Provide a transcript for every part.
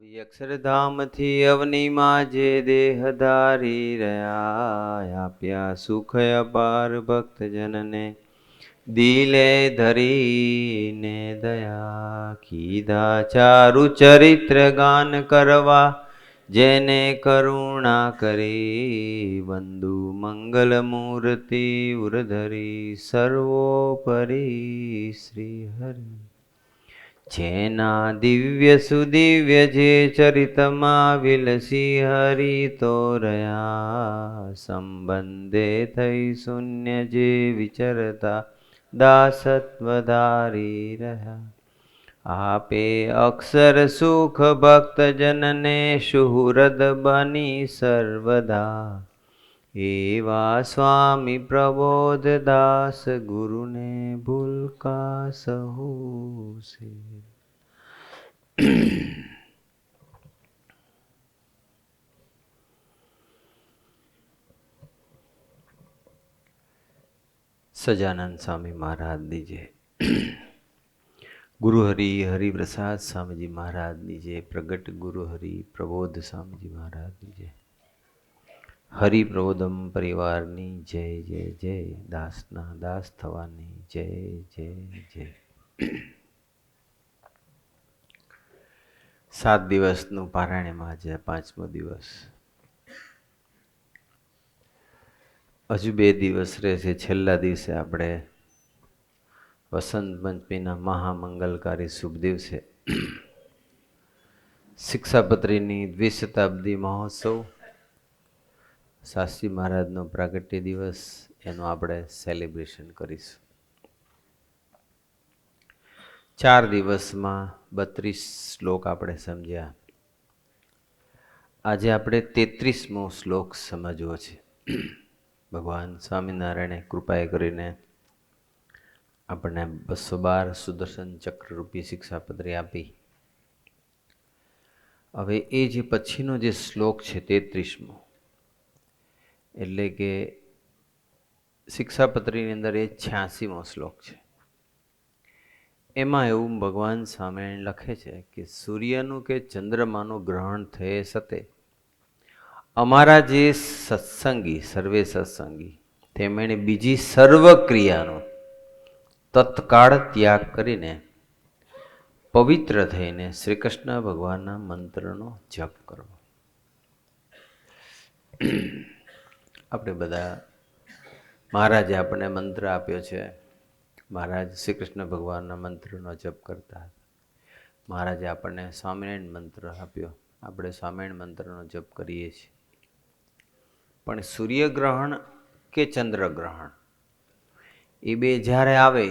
અક્ષરધામથી અવનીમાં જે દેહ ધારી રહ્યા, આપ્યા સુખ અપાર ભક્તજનને, દિલે ધરીને દયા. કીધા ચારુ ચરિત્ર ગાન કરવા, જેને કરુણા કરી, બંધુ મંગલ મૂર્તિ ઉરધરી, સર્વોપરી શ્રી હરિ. જેના દિવ્ય સુદિવ્ય જે ચરિતમાં વિલસી હરિ તો રહ્યા, સંબંધે થઈ શૂન્ય જે વિચરતા, દાસત્વ ધારી રહ્યા. આપે અક્ષર સુખ ભક્તજનને, સુહૃદ બની સર્વદા, એવા સ્વામી પ્રબોધ દાસ, ગુરુને ભૂલકા સહુ સે. સજાનંદ સ્વામી મહારાજની જય. ગુરુહરિ હરિપ્રસાદ સ્વામીજી મહારાજની જય. પ્રગટ ગુરુહરિ પ્રબોધ સ્વામીજી મહારાજની જય. હરિપ્રબોધમ પરિવારની જય જય જય. દાસના દાસ થવાની જય જય જય. 7 દિવસનું પારાયણમાં આજે 5મો દિવસ. હજુ 2 દિવસ રહેશે. છેલ્લા દિવસે આપણે વસંત પંચમીના મહામંગલકારી શુભ દિવસે શિક્ષાપત્રીની દ્વિશતાબ્દી મહોત્સવ, શાસ્ત્રી મહારાજનો પ્રાગટ્ય દિવસ, એનું આપણે સેલિબ્રેશન કરીશું. 4 દિવસમાં 32 શ્લોક આપણે સમજ્યા. આજે આપણે 33મો શ્લોક સમજવો છે. ભગવાન સ્વામિનારાયણે કૃપાએ કરીને આપણને 212 સુદર્શન ચક્ર રૂપી શિક્ષાપત્રી આપી. હવે એ જે પછીનો જે શ્લોક છે 33મો, એટલે કે શિક્ષાપત્રીની અંદર એ 86મો શ્લોક છે. એમાં એવું ભગવાન સ્વામિનારાયણ લખે છે કે સૂર્યનું કે ચંદ્રમાનું ગ્રહણ થયે સતે અમારા જે સત્સંગી, સર્વે સત્સંગી, તેમણે બીજી સર્વ ક્રિયાનો તત્કાળ ત્યાગ કરીને પવિત્ર થઈને શ્રી કૃષ્ણ ભગવાનના મંત્રનો જપ કરવો. આપણે બધા, મહારાજે આપણને મંત્ર આપ્યો છે. મહારાજ શ્રી કૃષ્ણ ભગવાનના મંત્રનો જપ કરતા હતા. મહારાજે આપણને સ્વામિનારાયણ મંત્ર આપ્યો. આપણે સ્વામિનારાયણ મંત્રનો જપ કરીએ છીએ. પણ સૂર્યગ્રહણ કે ચંદ્રગ્રહણ એ બે જ્યારે આવે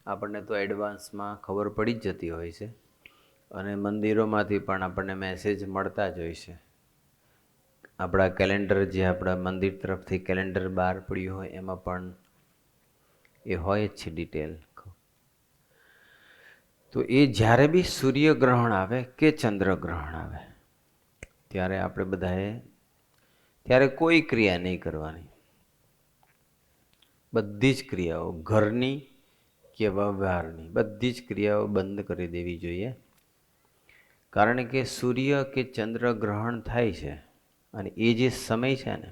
આપણને તો એડવાન્સમાં ખબર પડી જ જતી હોય છે, અને મંદિરોમાંથી પણ આપણને મેસેજ મળતા જ હોય છે. આપણા કેલેન્ડર, જે આપણા મંદિર તરફથી કેલેન્ડર બહાર પડ્યું હોય એમાં પણ એ હોય જ છે ડિટેલ. તો એ જ્યારે બી સૂર્યગ્રહણ આવે કે ચંદ્રગ્રહણ આવે ત્યારે આપણે બધાએ ત્યારે કોઈ ક્રિયા નહીં કરવાની. બધી જ ક્રિયાઓ, ઘરની કે વ્યવહારની બધી જ ક્રિયાઓ બંધ કરી દેવી જોઈએ. કારણ કે સૂર્ય કે ચંદ્ર ગ્રહણ થાય છે અને એ જે સમય છે ને,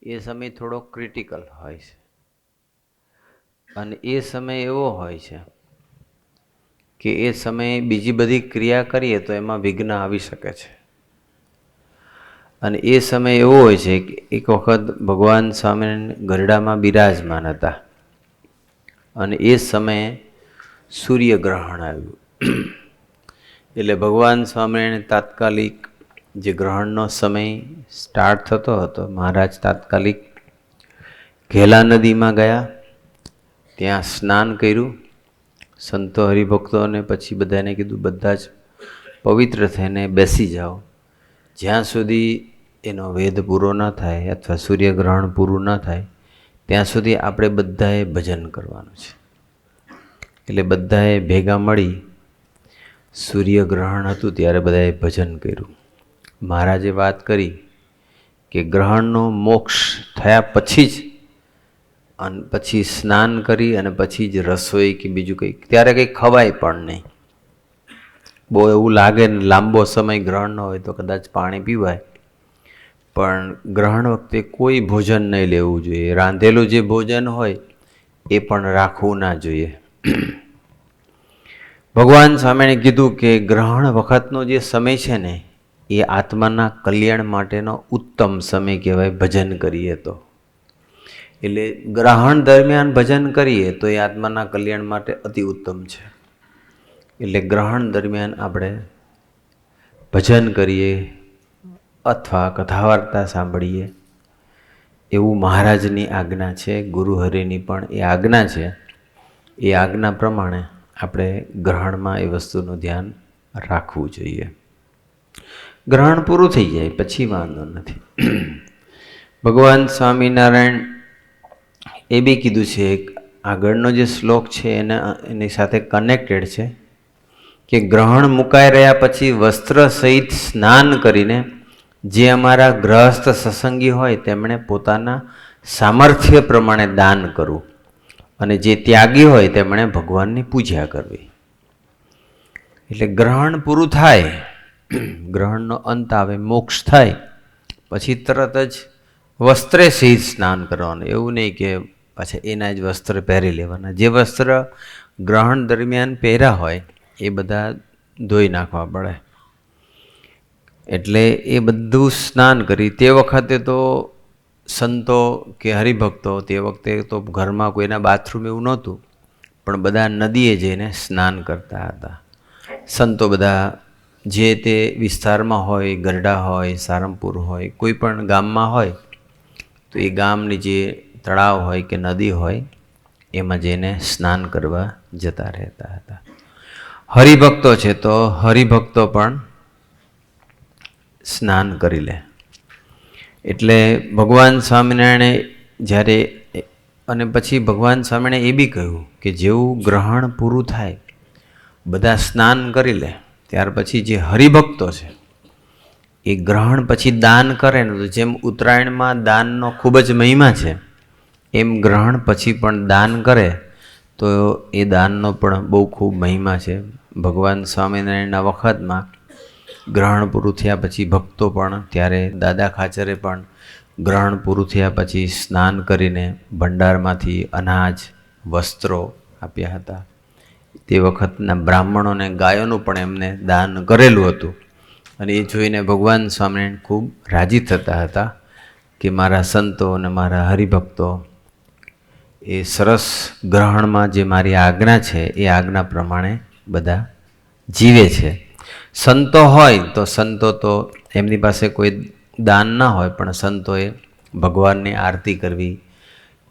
એ સમય થોડો ક્રિટિકલ હોય છે. અને એ સમય એવો હોય છે કે એ સમયે બીજી બધી ક્રિયા કરીએ તો એમાં વિઘ્ન આવી શકે છે. અને એ સમય એવો હોય છે કે એક વખત ભગવાન સ્વામિનારાયણ ગરડામાં બિરાજમાન હતા અને એ સમયે સૂર્યગ્રહણ આવ્યું. એટલે ભગવાન સ્વામિનારાયણ તાત્કાલિક, જે ગ્રહણનો સમય સ્ટાર્ટ થતો હતો, મહારાજ તાત્કાલિક ઘેલા નદીમાં ગયા, ત્યાં સ્નાન કર્યું. સંતો હરિભક્તોને પછી બધાને કીધું, બધા જ પવિત્ર થઈને બેસી જાઓ. જ્યાં સુધી એનો વેદ પૂરો ન થાય અથવા સૂર્યગ્રહણ પૂરું ન થાય ત્યાં સુધી આપણે બધાએ ભજન કરવાનું છે. એટલે બધાએ ભેગા મળી, સૂર્યગ્રહણ હતું ત્યારે બધાએ ભજન કર્યું. મહારાજે વાત કરી કે ગ્રહણનો મોક્ષ થયા પછી જ, અને પછી સ્નાન કરી અને પછી જ રસોઈ કે બીજું કંઈક, ત્યારે કંઈ ખવાય પણ નહીં. બહુ એવું લાગે ને લાંબો સમય ગ્રહણ ન હોય તો કદાચ પાણી પીવાય, પણ ગ્રહણ વખતે કોઈ ભોજન નહીં લેવું જોઈએ. રાંધેલું જે ભોજન હોય એ પણ રાખવું ના જોઈએ. ભગવાન સ્વામીએ કીધું કે ગ્રહણ વખતનો જે સમય છે ને એ આત્માના કલ્યાણ માટેનો ઉત્તમ સમય કહેવાય ભજન કરીએ તો. એટલે ગ્રહણ દરમિયાન ભજન કરીએ તો એ આત્માના કલ્યાણ માટે અતિ ઉત્તમ છે. એટલે ગ્રહણ દરમિયાન આપણે ભજન કરીએ અથવા કથા વાર્તા સાંભળીએ એવું મહારાજની આજ્ઞા છે, ગુરુહરિની પણ એ આજ્ઞા છે. એ આજ્ઞા પ્રમાણે આપણે ગ્રહણમાં એ વસ્તુનું ધ્યાન રાખવું જોઈએ. ગ્રહણ પૂરું થઈ જાય પછી વાંધો નથી. ભગવાન સ્વામિનારાયણ એ બી કીધું છે, આગળનો જે શ્લોક છે એની સાથે કનેક્ટેડ છે કે ગ્રહણ મુકાઈ રહ્યા પછી વસ્ત્ર સહિત સ્નાન કરીને જે અમારા ગ્રહસ્થ સત્સંગી હોય તેમણે પોતાના સામર્થ્ય પ્રમાણે દાન કરવું અને જે ત્યાગી હોય તેમણે ભગવાનની પૂજા કરવી. એટલે ગ્રહણ પૂરું થાય, ગ્રહણનો અંત આવે, મોક્ષ થાય પછી તરત જ વસ્ત્રે સહિત સ્નાન કરવાનું. એવું નહીં કે પાછા એના જ વસ્ત્ર પહેરી લેવાના. જે વસ્ત્ર ગ્રહણ દરમિયાન પહેર્યા હોય એ બધા ધોઈ નાખવા પડે. એટલે એ બધું સ્નાન કરી. તે વખતે તો સંતો કે હરિભક્તો, તે વખતે તો ઘરમાં કોઈના બાથરૂમ એવું નહોતું, પણ બધા નદીએ જઈને સ્નાન કરતા હતા. સંતો બધા જે તે વિસ્તારમાં હોય, ગરડા હોય, સારંગપુર હોય, કોઈ પણ ગામમાં હોય તો એ ગામની જે તળાવ હોય કે નદી હોય એમાં જઈને સ્નાન કરવા જતા રહેતા હતા. હરિભક્તો છે તો હરિભક્તો પણ સ્નાન કરી લે. એટલે ભગવાન સ્વામિનારાયણે જ્યારે અને પછી ભગવાન સ્વામિનારાયણે એ બી કહ્યું કે જેવું ગ્રહણ પૂરું થાય બધા સ્નાન કરી લે ત્યાર પછી જે હરિભક્તો છે એ ગ્રહણ પછી દાન કરે ને, તો જેમ ઉત્તરાયણમાં દાનનો ખૂબ જ મહિમા છે એમ ગ્રહણ પછી પણ દાન કરે તો એ દાનનો પણ બહુ ખૂબ મહિમા છે. ભગવાન સ્વામિનારાયણના વખતમાં ગ્રહણ પૂરું થયા પછી ભક્તો પણ, ત્યારે દાદા ખાચરે પણ ગ્રહણ પૂરું થયા પછી સ્નાન કરીને ભંડારમાંથી અનાજ, વસ્ત્રો આપ્યા હતા. તે વખતના બ્રાહ્મણોને ગાયોનું પણ એમને દાન કરેલું હતું. અને એ જોઈને ભગવાન સ્વામિનારાયણ ખૂબ રાજી થતા હતા કે મારા સંતો અને મારા હરિભક્તો એ સરસ ગ્રહણમાં જે મારી આજ્ઞા છે એ આજ્ઞા પ્રમાણે બધા જીવે છે. સંતો હોય તો સંતો તો એમની પાસે કોઈ દાન ના હોય, પણ સંતોએ ભગવાનની આરતી કરવી,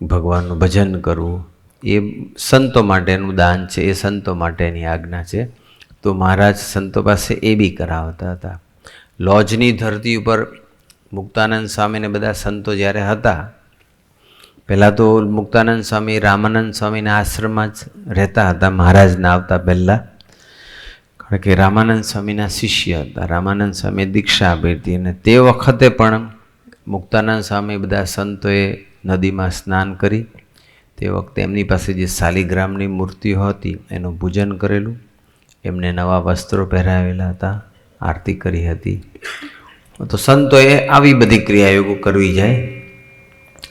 ભગવાનનું ભજન કરવું એ સંતો માટેનું દાન છે, એ સંતો માટેની આજ્ઞા છે. તો મહારાજ સંતો પાસે એ બી કરાવતા હતા. લોજની ધરતી ઉપર મુક્તાનંદ સ્વામીને બધા સંતો જ્યારે હતા, પહેલાં તો મુક્તાનંદ સ્વામી રામાનંદ સ્વામીના આશ્રમમાં જ રહેતા હતા મહારાજના આવતા પહેલાં, કારણ કે રામાનંદ સ્વામીના શિષ્ય હતા. રામાનંદ સ્વામીએ દીક્ષા આપી હતી અને તે વખતે પણ મુક્તાનંદ સ્વામી બધા સંતોએ નદીમાં સ્નાન કરી તે વખતે એમની પાસે જે શાલિગ્રામની મૂર્તિઓ હતી એનું પૂજન કરેલું, એમને નવા વસ્ત્રો પહેરાવેલા હતા, આરતી કરી હતી. તો સંતોએ આવી બધી ક્રિયાયોગો કરવી જાય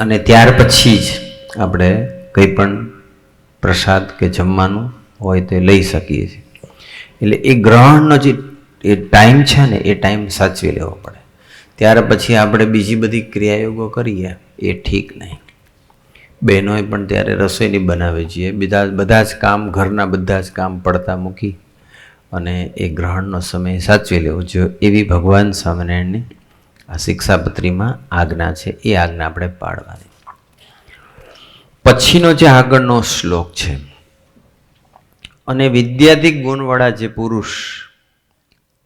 અને ત્યાર પછી જ આપણે કંઈ પણ પ્રસાદ કે જમવાનું હોય તે લઈ શકીએ છીએ. એટલે એ ગ્રહણનો જે એ ટાઈમ છે ને એ ટાઈમ સાચવી લેવો પડે. ત્યાર પછી આપણે બીજી બધી ક્રિયાયોગો કરીએ એ ઠીક નહીં. બહેનોએ પણ ત્યારે રસોઈ નહીં બનાવવી જોઈએ. બધા જ કામ, ઘરના બધા જ કામ પડતા મૂકી અને એ ગ્રહણનો સમય સાચવી લેવો જોઈએ. એવી ભગવાન સ્વામિનારાયણની આ શિક્ષાપત્રીમાં આજ્ઞા છે, એ આજ્ઞા આપણે પાળવાની. પછીનો જે આગળનો શ્લોક છે, અને વિદ્યાધિક ગુણવાળા જે પુરુષ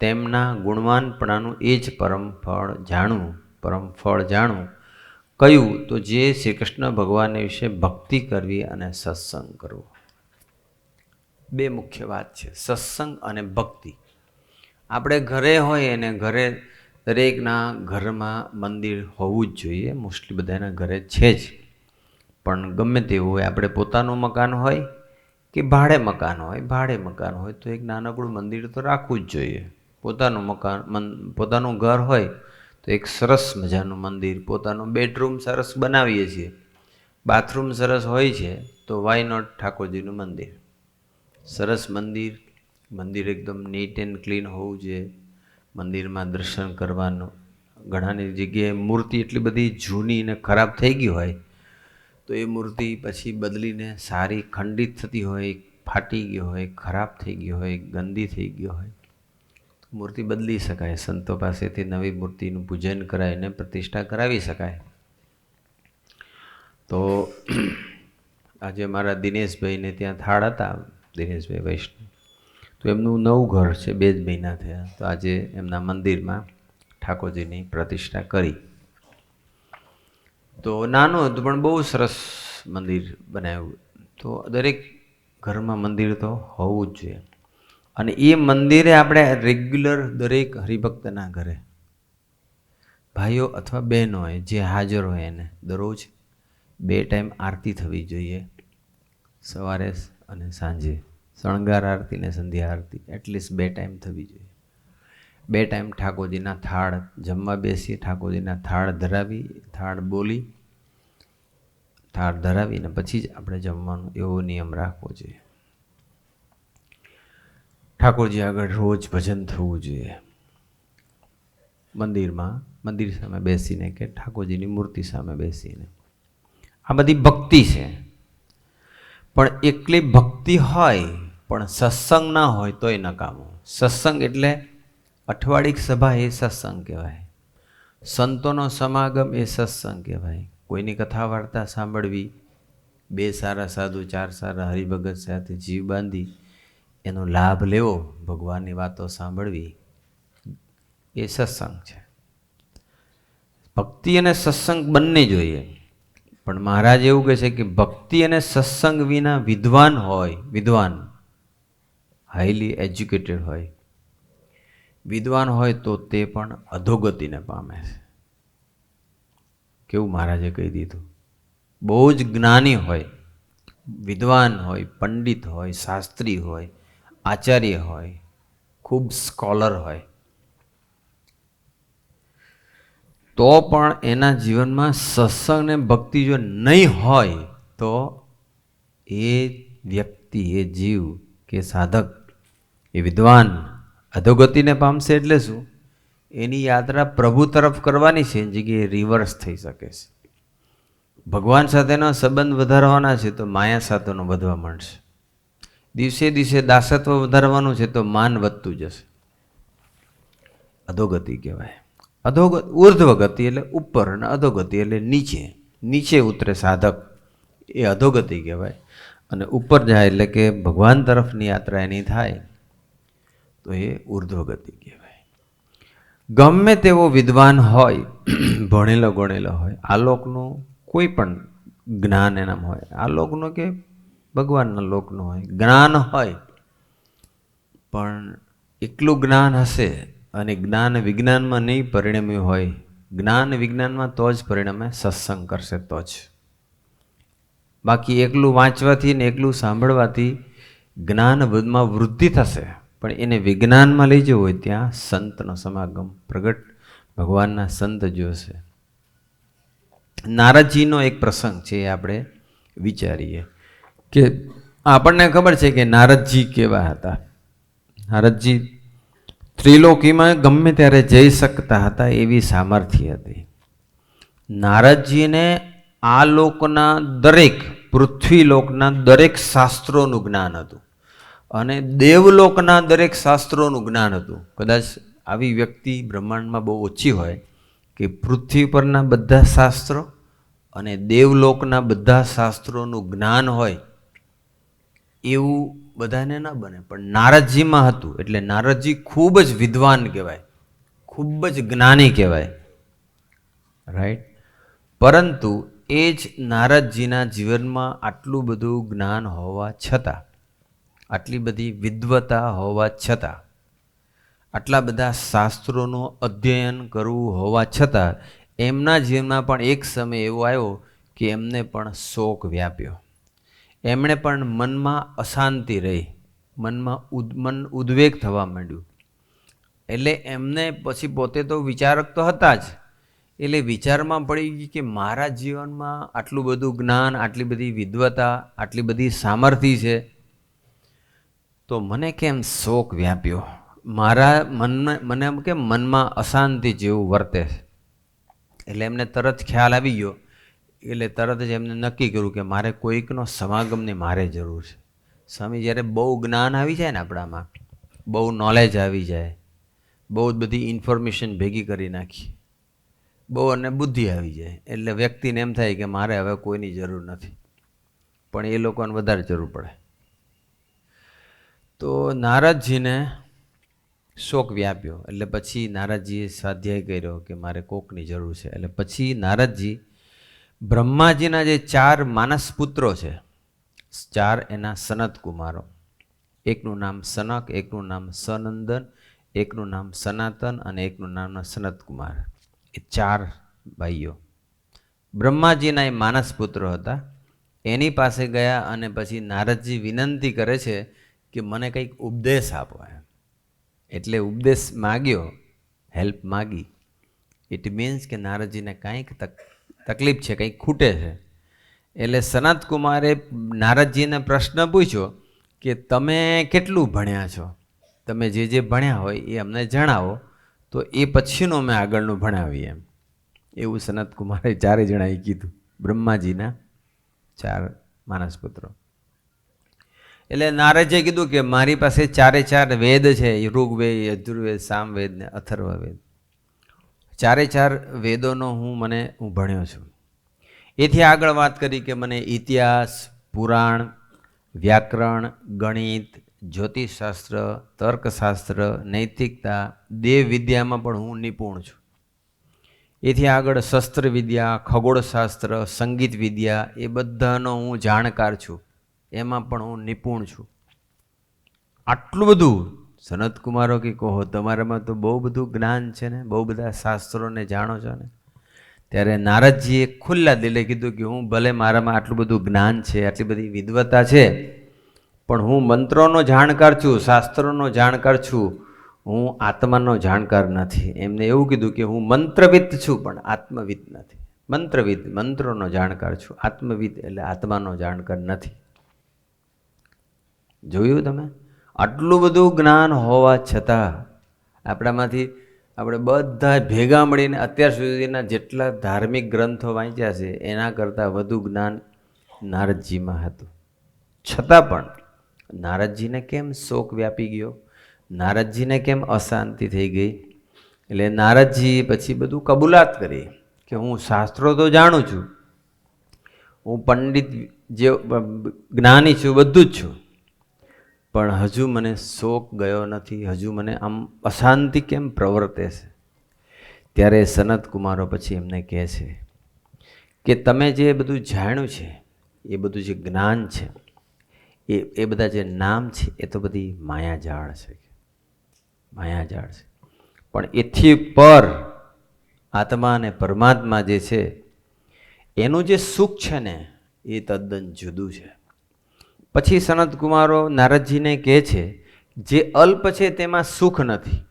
તેમના ગુણવાનપણાનું એ જ પરમ ફળ જાણવું કયું, તો જે શ્રી કૃષ્ણ ભગવાન વિશે ભક્તિ કરવી અને સત્સંગ કરવો. બે મુખ્ય વાત છે, સત્સંગ અને ભક્તિ. આપણે ઘરે હોય અને ઘરે દરેકના ઘરમાં મંદિર હોવું જ જોઈએ, મોસ્ટલી બધાના ઘરે છે જ, પણ ગમે તેવું હોય, આપણે પોતાનું મકાન હોય કે ભાડે મકાન હોય તો એક નાનકડું મંદિર તો રાખવું જ જોઈએ. પોતાનું પોતાનું ઘર હોય તો એક સરસ મજાનું મંદિર, પોતાનું બેડરૂમ સરસ બનાવીએ છીએ, બાથરૂમ સરસ હોય છે, તો વાય નોટ ઠાકોરજીનું મંદિર? સરસ મંદિર એકદમ નીટ એન્ડ ક્લીન હોવું જોઈએ. મંદિરમાં દર્શન કરવાનું. ઘણાની જગ્યાએ મૂર્તિ એટલી બધી જૂની ને ખરાબ થઈ ગઈ હોય તો એ મૂર્તિ પછી બદલીને સારી ખંડિત થતી હોય, ફાટી ગઈ હોય, ખરાબ થઈ ગઈ હોય, ગંદી થઈ ગઈ હોય, મૂર્તિ બદલી શકાય. સંતો પાસેથી નવી મૂર્તિનું પૂજન કરાવીને પ્રતિષ્ઠા કરાવી શકાય. તો આજે મારા દિનેશભાઈને ત્યાં થાળ હતા, દિનેશભાઈ વૈષ્ણવ, તો એમનું નવું ઘર છે, 2 જ મહિના થયા. તો આજે એમના મંદિરમાં ઠાકોરજીની પ્રતિષ્ઠા કરી. તો નાનું હતું પણ બહુ સરસ મંદિર બનાવ્યું. તો દરેક ઘરમાં મંદિર તો હોવું જ જોઈએ. અને એ મંદિરે આપણે રેગ્યુલર દરેક હરિભક્તના ઘરે ભાઈઓ અથવા બહેનોએ જે હાજર હોય એને દરરોજ 2 ટાઈમ આરતી થવી જોઈએ, સવારે અને સાંજે. શણગાર આરતી ને સંધ્યા આરતી એટલીસ્ટ 2 ટાઈમ થવી જોઈએ. 2 ટાઈમ ઠાકોરજીના થાળ જમવા બેસી, ઠાકોરજીના થાળ ધરાવી, થાળ બોલી, થાળ ધરાવીને પછી જ આપણે જમવાનું, એવો નિયમ રાખવો જોઈએ. ઠાકોરજી આગળ રોજ ભજન થવું જોઈએ. મંદિર સામે બેસીને કે ઠાકોરજીની મૂર્તિ સામે બેસીને. આ બધી ભક્તિ છે. પણ એકલી ભક્તિ હોય પણ સત્સંગ ના હોય તોય નકામો. સત્સંગ એટલે અઠવાડિક સભા એ સત્સંગ કહેવાય. સંતોનો સમાગમ એ સત્સંગ કહેવાય. કોઈની કથા વાર્તા સાંભળવી, 2 સારા સાધુ, 4 સારા હરિભગત સાથે જીવ બાંધી એનો લાભ લેવો, ભગવાનની વાતો સાંભળવી, એ સત્સંગ છે. ભક્તિ અને સત્સંગ બંને જોઈએ. પણ મહારાજ એવું કહે છે કે ભક્તિ અને સત્સંગ વિના વિદ્વાન હાઈલી એજ્યુકેટેડ હોય, વિદ્વાન હોય તો તે પણ અધોગતિને પામે છે. કેવું મહારાજે કહી દીધું. બહુ જ જ્ઞાની હોય, વિદ્વાન હોય, પંડિત હોય, શાસ્ત્રી હોય, આચાર્ય હોય, ખૂબ સ્કોલર હોય, તો પણ એના જીવનમાં સત્સંગ ને ભક્તિ જો નહીં હોય તો એ વ્યક્તિ, એ જીવ કે સાધક, એ વિદ્વાન અધોગતિને પામશે. એટલે શું? એની યાત્રા પ્રભુ તરફ કરવાની છે, એની જગ્યાએ રિવર્સ થઈ શકે છે. ભગવાન સાથેનો સંબંધ વધારવાના છે તો માયા સાથેનો વધવા માંડશે. દિવસે દિવસે દાસત્વ વધારવાનું છે તો માન વધતું જશે. અધોગતિ કહેવાય. ઉર્ધ્વ ગતિ એટલે ઉપર અને અધોગતિ એટલે નીચે ઉતરે સાધક, એ અધોગતિ કહેવાય. અને ઉપર જાય એટલે કે ભગવાન તરફની યાત્રા એની થાય તો એ ઉર્ધ્વ ગતિ કહેવાય. ગમે તેવો વિદ્વાન હોય, ભણેલો ગણેલો હોય, આલોકનું કોઈ પણ જ્ઞાન એનામ હોય, આલોકનું કે ભગવાનના લોકનું હોય, જ્ઞાન હોય, પણ એટલું જ્ઞાન હશે અને જ્ઞાન વિજ્ઞાનમાં નહીં પરિણમ્યું હોય, જ્ઞાન વિજ્ઞાનમાં તો જ પરિણમે, સત્સંગ કરશે તો જ. બાકી એકલું વાંચવાથી ને એકલું સાંભળવાથી જ્ઞાનમાં વૃદ્ધિ થશે, પણ એને વિજ્ઞાનમાં લઈ જવું હોય ત્યાં સંતનો સમાગમ, પ્રગટ ભગવાનના સંત જોશે. નારદજીનો એક પ્રસંગ છે, એ આપણે વિચારીએ કે આપણને ખબર છે કે નારદજી કેવા હતા. નારદજી ત્રિલોકીમાં ગમે ત્યારે જઈ શકતા હતા, એવી સામર્થ્ય હતી. નારદજીને આ લોકના પૃથ્વીલોકના દરેક શાસ્ત્રોનું જ્ઞાન હતું અને દેવલોકના દરેક શાસ્ત્રોનું જ્ઞાન હતું. કદાચ આવી વ્યક્તિ બ્રહ્માંડમાં બહુ ઓછી હોય કે પૃથ્વી પરના બધા શાસ્ત્રો અને દેવલોકના બધા શાસ્ત્રોનું જ્ઞાન હોય, એવું બધાને ન બને. પણ નારદજીમાં હતું. એટલે નારદજી ખૂબ જ વિદ્વાન કહેવાય, ખૂબ જ જ્ઞાની કહેવાય. રાઈટ. પરંતુ એ જ નારદજીના જીવનમાં આટલું બધું જ્ઞાન હોવા છતાં, આટલી બધી વિદ્વતા હોવા છતાં, આટલા બધા શાસ્ત્રોનું અધ્યયન કરવું હોવા છતાં એમના જીવનમાં પણ એક સમય એવો આવ્યો કે એમને પણ શોક વ્યાપ્યો. એમણે પણ મનમાં અશાંતિ રહી, મન ઉદ્વેગ થવા માંડ્યું. એટલે એમને પછી પોતે તો વિચારક તો હતા જ, એટલે વિચારમાં પડી ગઈ કે મારા જીવનમાં આટલું બધું જ્ઞાન, આટલી બધી વિદ્વતા, આટલી બધી સામર્થ્ય છે, તો મને કેમ શોક વ્યાપ્યો, મારા મને એમ કેમ મનમાં અશાંતિ જેવું વર્તે. એટલે એમને તરત ખ્યાલ આવી ગયો. એટલે તરત જ એમને નક્કી કર્યું કે મારે કોઈકનો સમાગમની મારે જરૂર છે. સ્વામી, જ્યારે બહુ જ્ઞાન આવી જાય ને આપણામાં, બહુ નોલેજ આવી જાય, બહુ જ બધી ઇન્ફોર્મેશન ભેગી કરી નાખી, બહુ અને બુદ્ધિ આવી જાય, એટલે વ્યક્તિને એમ થાય કે મારે હવે કોઈની જરૂર નથી, પણ એ લોકોને વધારે જરૂર પડે. તો નારદજીને શોક વ્યાપ્યો. એટલે પછી નારદજીએ સ્વાધ્યાય કર્યો કે મારે કોકની જરૂર છે. એટલે પછી નારદજી બ્રહ્માજીના જે 4 માનસ પુત્રો છે, 4 એના સનત કુમારો, એકનું નામ સનક, એકનું નામ સનંદન, એકનું નામ સનાતન અને એકનું નામ સનત કુમાર, એ 4 ભાઈઓ બ્રહ્માજીના એ માનસ પુત્રો હતા. એની પાસે ગયા અને પછી નારદજી વિનંતી કરે છે કે મને કંઈક ઉપદેશ આપો એમ. એટલે ઉપદેશ માગ્યો, હેલ્પ માગી. ઇટ મીન્સ કે નારદજીને કાંઈક તકલીફ છે, કંઈક ખૂટે છે. એટલે સનત કુમારે નારદજીને પ્રશ્ન પૂછ્યો કે તમે કેટલું ભણ્યા છો, તમે જે ભણ્યા હોય એ અમને જણાવો, તો એ પછીનું અમે આગળનું ભણાવીએ એમ. એવું સનત કુમારે 4 જણાએ કીધું, બ્રહ્માજીના 4 માનસપુત્રો. એટલે નારદજીએ કીધું કે મારી પાસે 4 વેદ છે, ઋગ્વેદ, યજુર્વેદ, સામવેદ ને અથર્વવેદ. 4 વેદોનો હું ભણ્યો છું. એથી આગળ વાત કરી કે મને ઇતિહાસ, પુરાણ, વ્યાકરણ, ગણિત, જ્યોતિષશાસ્ત્ર, તર્કશાસ્ત્ર, નૈતિકતા, દેવ વિદ્યામાં પણ હું નિપુણ છું. એથી આગળ શસ્ત્ર વિદ્યા, ખગોળશાસ્ત્ર, સંગીત વિદ્યા, એ બધાનો હું જાણકાર છું, એમાં પણ હું નિપુણ છું. આટલું બધું સનત કુમારો કે કહો તમારામાં તો બહુ બધું જ્ઞાન છે ને, બહુ બધા શાસ્ત્રોને જાણો છો ને. ત્યારે નારદજીએ ખુલ્લા દિલે કીધું કે હું ભલે મારામાં આટલું બધું જ્ઞાન છે, આટલી બધી વિદ્વતા છે, પણ હું મંત્રોનો જાણકાર છું, શાસ્ત્રોનો જાણકાર છું, હું આત્માનો જાણકાર નથી. એમને એવું કીધું કે હું મંત્રવિદ છું પણ આત્મવિદ નથી. મંત્રવિદ, મંત્રોનો જાણકાર છું, આત્મવિદ એટલે આત્માનો જાણકાર નથી. જોયું તમે? આટલું બધું જ્ઞાન હોવા છતાં આપણામાંથી આપણે બધા ભેગા મળીને અત્યાર સુધીના જેટલા ધાર્મિક ગ્રંથો વાંચ્યા છે એના કરતાં વધુ જ્ઞાન નારદજીમાં હતું. છતાં પણ નારદજીને કેમ શોક વ્યાપી ગયો, નારદજીને કેમ અશાંતિ થઈ ગઈ? એટલે નારદજીએ પછી બધું કબૂલાત કરી કે હું શાસ્ત્રો તો જાણું છું, હું પંડિત જે જ્ઞાની છું, બધું જ છું, પણ હજુ મને શોક ગયો નથી, હજુ મને આમ અશાંતિ કેમ પ્રવર્તે છે? ત્યારે સનત કુમારો પછી એમને કહે છે કે તમે જે બધું જાણ્યું છે, એ બધું જે જ્ઞાન છે, એ બધા જે નામ છે, એ તો બધી માયાજાળ છે, માયાજાળ છે. પણ એથી પર આત્મા અને પરમાત્મા જે છે એનું જે સુખ છે ને, એ તદ્દન જુદું છે. પછી સનત કુમારો નારદજીને કહે છે જે અલ્પ છે તેમાં સુખ નથી,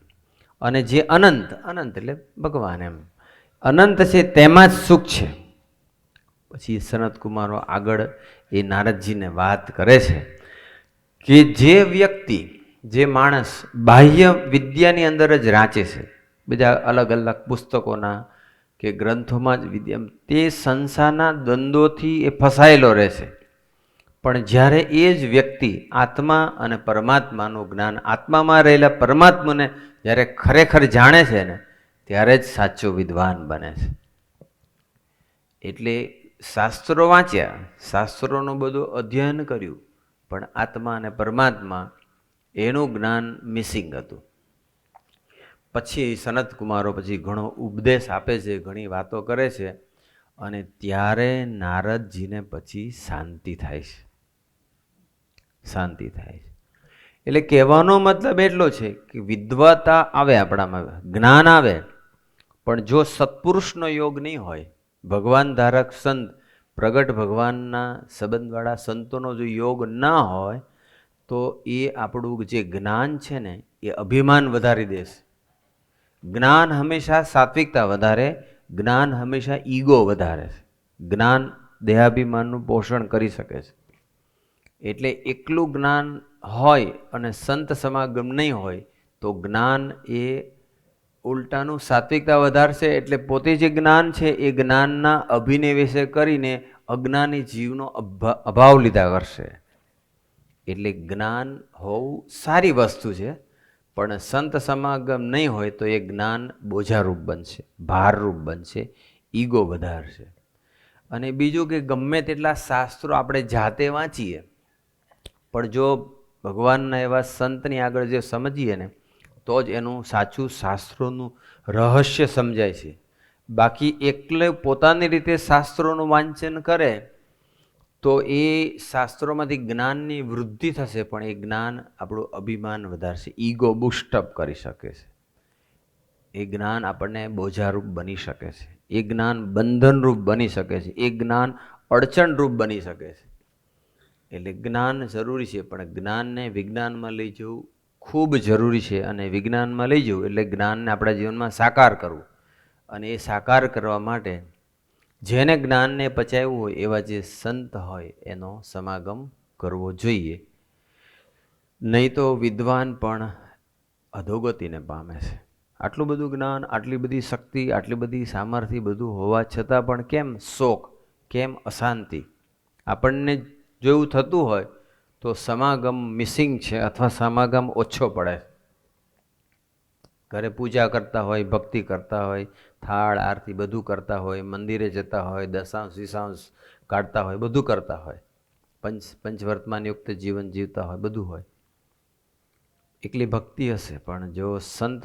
અને જે અનંત, અનંત એટલે ભગવાન એમ, અનંત છે તેમાં જ સુખ છે. પછી સનત કુમારો આગળ એ નારદજીને વાત કરે છે કે જે વ્યક્તિ, જે માણસ બાહ્ય વિદ્યાની અંદર જ રાંચે છે, બધા અલગ અલગ પુસ્તકોના કે ગ્રંથોમાં જ વિદ્યા, તે સંસારના દ્વંદ્વોથી એ ફસાયેલો રહેશે. પણ જ્યારે એ જ વ્યક્તિ આત્મા અને પરમાત્માનું જ્ઞાન, આત્મામાં રહેલા પરમાત્માને જ્યારે ખરેખર જાણે છે ને, ત્યારે જ સાચો વિદ્વાન બને છે. એટલે શાસ્ત્રો વાંચ્યા, શાસ્ત્રોનું બધું અધ્યયન કર્યું, પણ આત્મા અને પરમાત્મા એનું જ્ઞાન મિસિંગ હતું. પછી સનત કુમારો પછી ઘણો ઉપદેશ આપે છે, ઘણી વાતો કરે છે, અને ત્યારે નારદજીને પછી શાંતિ થાય છે, શાંતિ થાય છે. એટલે કહેવાનો મતલબ એટલો છે કે વિદ્વતા આવે આપણામાં, જ્ઞાન આવે, પણ જો સત્પુરુષનો યોગ નહીં હોય, ભગવાન ધારક સંત પ્રગટ ભગવાનના સંબંધવાળા સંતોનો જો યોગ ના હોય તો એ આપણું જે જ્ઞાન છે ને એ અભિમાન વધારી દેશે. જ્ઞાન હંમેશા સાત્વિકતા વધારે, જ્ઞાન હંમેશા ઈગો વધારે છે. જ્ઞાન દેહાભિમાનનું પોષણ કરી શકે છે. એટલે એકલું જ્ઞાન હોય અને સંત સમાગમ નહીં હોય તો જ્ઞાન એ ઉલટાનું સાત્વિકતા વધારશે. એટલે પોતે જે જ્ઞાન છે એ જ્ઞાનના અભિનિવેશે કરીને અજ્ઞાની જીવનો અભાવ લીધા કરશે. એટલે જ્ઞાન હોવું સારી વસ્તુ છે, પણ સંત સમાગમ નહીં હોય તો એ જ્ઞાન બોજારૂપ બનશે, ભારરૂપ બનશે, ઈગો વધારશે. અને બીજું કે ગમે તેટલા શાસ્ત્રો આપણે જાતે વાંચીએ, પણ જો ભગવાનના એવા સંતની આગળ જે સમજીએ ને તો જ એનું સાચું શાસ્ત્રોનું રહસ્ય સમજાય છે. બાકી એકલે પોતાની રીતે શાસ્ત્રોનું વાંચન કરે તો એ શાસ્ત્રોમાંથી જ્ઞાનની વૃદ્ધિ થશે, પણ એ જ્ઞાન આપણું અભિમાન વધારશે, ઈગો બુસ્ટઅપ કરી શકે છે. એ જ્ઞાન આપણને બોજારૂપ બની શકે છે, એ જ્ઞાન બંધનરૂપ બની શકે છે, એ જ્ઞાન અડચણરૂપ બની શકે છે. એટલે જ્ઞાન જરૂરી છે, પણ જ્ઞાનને વિજ્ઞાનમાં લઈ જવું ખૂબ જરૂરી છે. અને વિજ્ઞાનમાં લઈ જવું એટલે જ્ઞાનને આપણા જીવનમાં સાકાર કરવું. અને એ સાકાર કરવા માટે જેને જ્ઞાનને પચાવ્યું હોય એવા જે સંત હોય એનો સમાગમ કરવો જોઈએ. નહીં તો વિદ્વાન પણ અધોગતિને પામે છે. આટલું બધું જ્ઞાન, આટલી બધી શક્તિ, આટલી બધી સામર્થ્ય બધું હોવા છતાં પણ કેમ શોક, કેમ અશાંતિ? આપણને જો એવું થતું હોય તો સમાગમ મિસિંગ છે અથવા સમાગમ ઓછો પડે. ઘરે પૂજા કરતા હોય, ભક્તિ કરતા હોય, થાળ આરતી બધું કરતા હોય, મંદિરે જતા હોય, દશાંશ વિશાંશ કાઢતા હોય, બધું કરતા હોય, પંચવર્તમાનયુક્ત જીવન જીવતા હોય, બધું હોય, એકલી ભક્તિ હશે. પણ જો સંત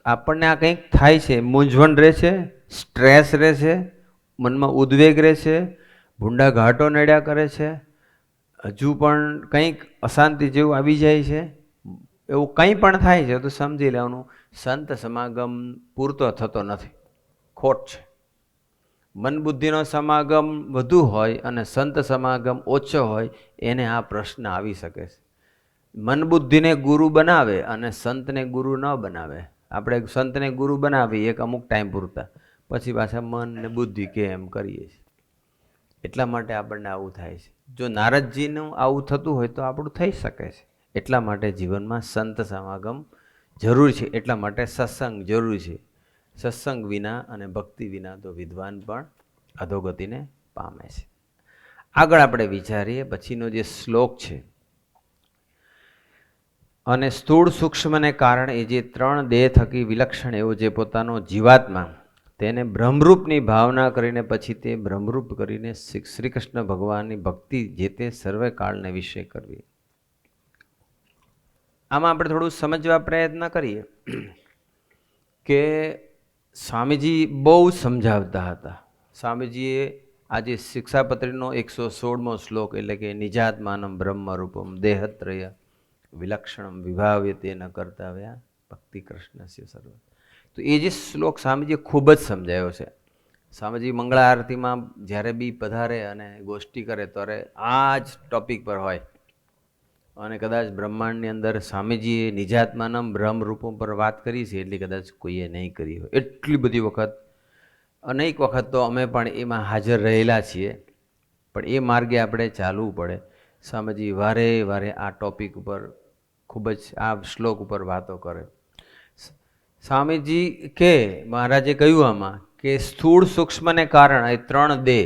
આપણને આ કંઈક થાય છે, મૂંઝવણ રહે છે, સ્ટ્રેસ રહે છે, મનમાં ઉદ્વેગ રહે છે, ભૂંડા ઘાટો નડ્યા કરે છે, હજુ પણ કંઈક અશાંતિ જેવું આવી જાય છે, એવું કંઈ પણ થાય છે તો સમજી લેવાનું સંત સમાગમ પૂરતો થતો નથી, ખોટ છે. મન બુદ્ધિનો સમાગમ વધુ હોય અને સંત સમાગમ ઓછો હોય એને આ પ્રશ્ન આવી શકે છે. મન બુદ્ધિને ગુરુ બનાવે અને સંતને ગુરુ ન બનાવે. આપણે સંતને ગુરુ બનાવીએ એક અમુક ટાઈમ પૂરતા, પછી પાછા મન ને બુદ્ધિ કે એમ કરીએ છીએ. એટલા માટે આપણને આવું થાય છે. જો નારદજીનું આવું થતું હોય તો આપણું થઈ શકે છે. એટલા માટે જીવનમાં સંત સમાગમ જરૂરી છે. એટલા માટે સત્સંગ જરૂરી છે. સત્સંગ વિના અને ભક્તિ વિના તો વિદ્વાન પણ અધોગતિને પામે છે. આગળ આપણે વિચારીએ પછીનો જે શ્લોક છે. અને સ્થૂળ સૂક્ષ્મને કારણે એ જે ત્રણ દેહ થકી વિલક્ષણ એવો જે પોતાનો જીવાત્મા તેને બ્રહ્મરૂપની ભાવના કરીને પછી તે બ્રહ્મરૂપ કરીને શ્રી કૃષ્ણ ભગવાનની ભક્તિ જે તે સર્વે કાળને વિશે કરવી. આમાં આપણે થોડું સમજવા પ્રયત્ન કરીએ કે સ્વામીજી બહુ સમજાવતા હતા. સ્વામીજીએ આજે શિક્ષાપત્રીનો 116મો શ્લોક એટલે કે નિજાત્માનમ બ્રહ્મરૂપમ દેહત્રય વિલક્ષણમ વિભાવ્યતે ન કર્તવ્યા ભક્તિ કૃષ્ણસ્ય સર્વ. તો એ જે શ્લોક સ્વામીજીએ ખૂબ જ સમજાયો છે. સ્વામીજી મંગળા આરતીમાં જ્યારે બી પધારે અને ગોષ્ઠી કરે ત્યારે આ જ ટોપિક પર હોય. અને કદાચ બ્રહ્માંડની અંદર સ્વામીજીએ નિજાત્માનમ બ્રહ્મરૂપો પર વાત કરી છે એટલી કદાચ કોઈએ નહીં કરી હોય. એટલી બધી વખત, અનેક વખત તો અમે પણ એમાં હાજર રહેલા છીએ. પણ એ માર્ગે આપણે ચાલવું પડે. સ્વામીજી વારે વારે આ ટોપિક ઉપર ખૂબ જ આ શ્લોક ઉપર વાતો કરે. સ્વામીજી કે મહારાજે કહ્યું આમાં કે સ્થૂળ સૂક્ષ્મને કારણે એ ત્રણ દેહ,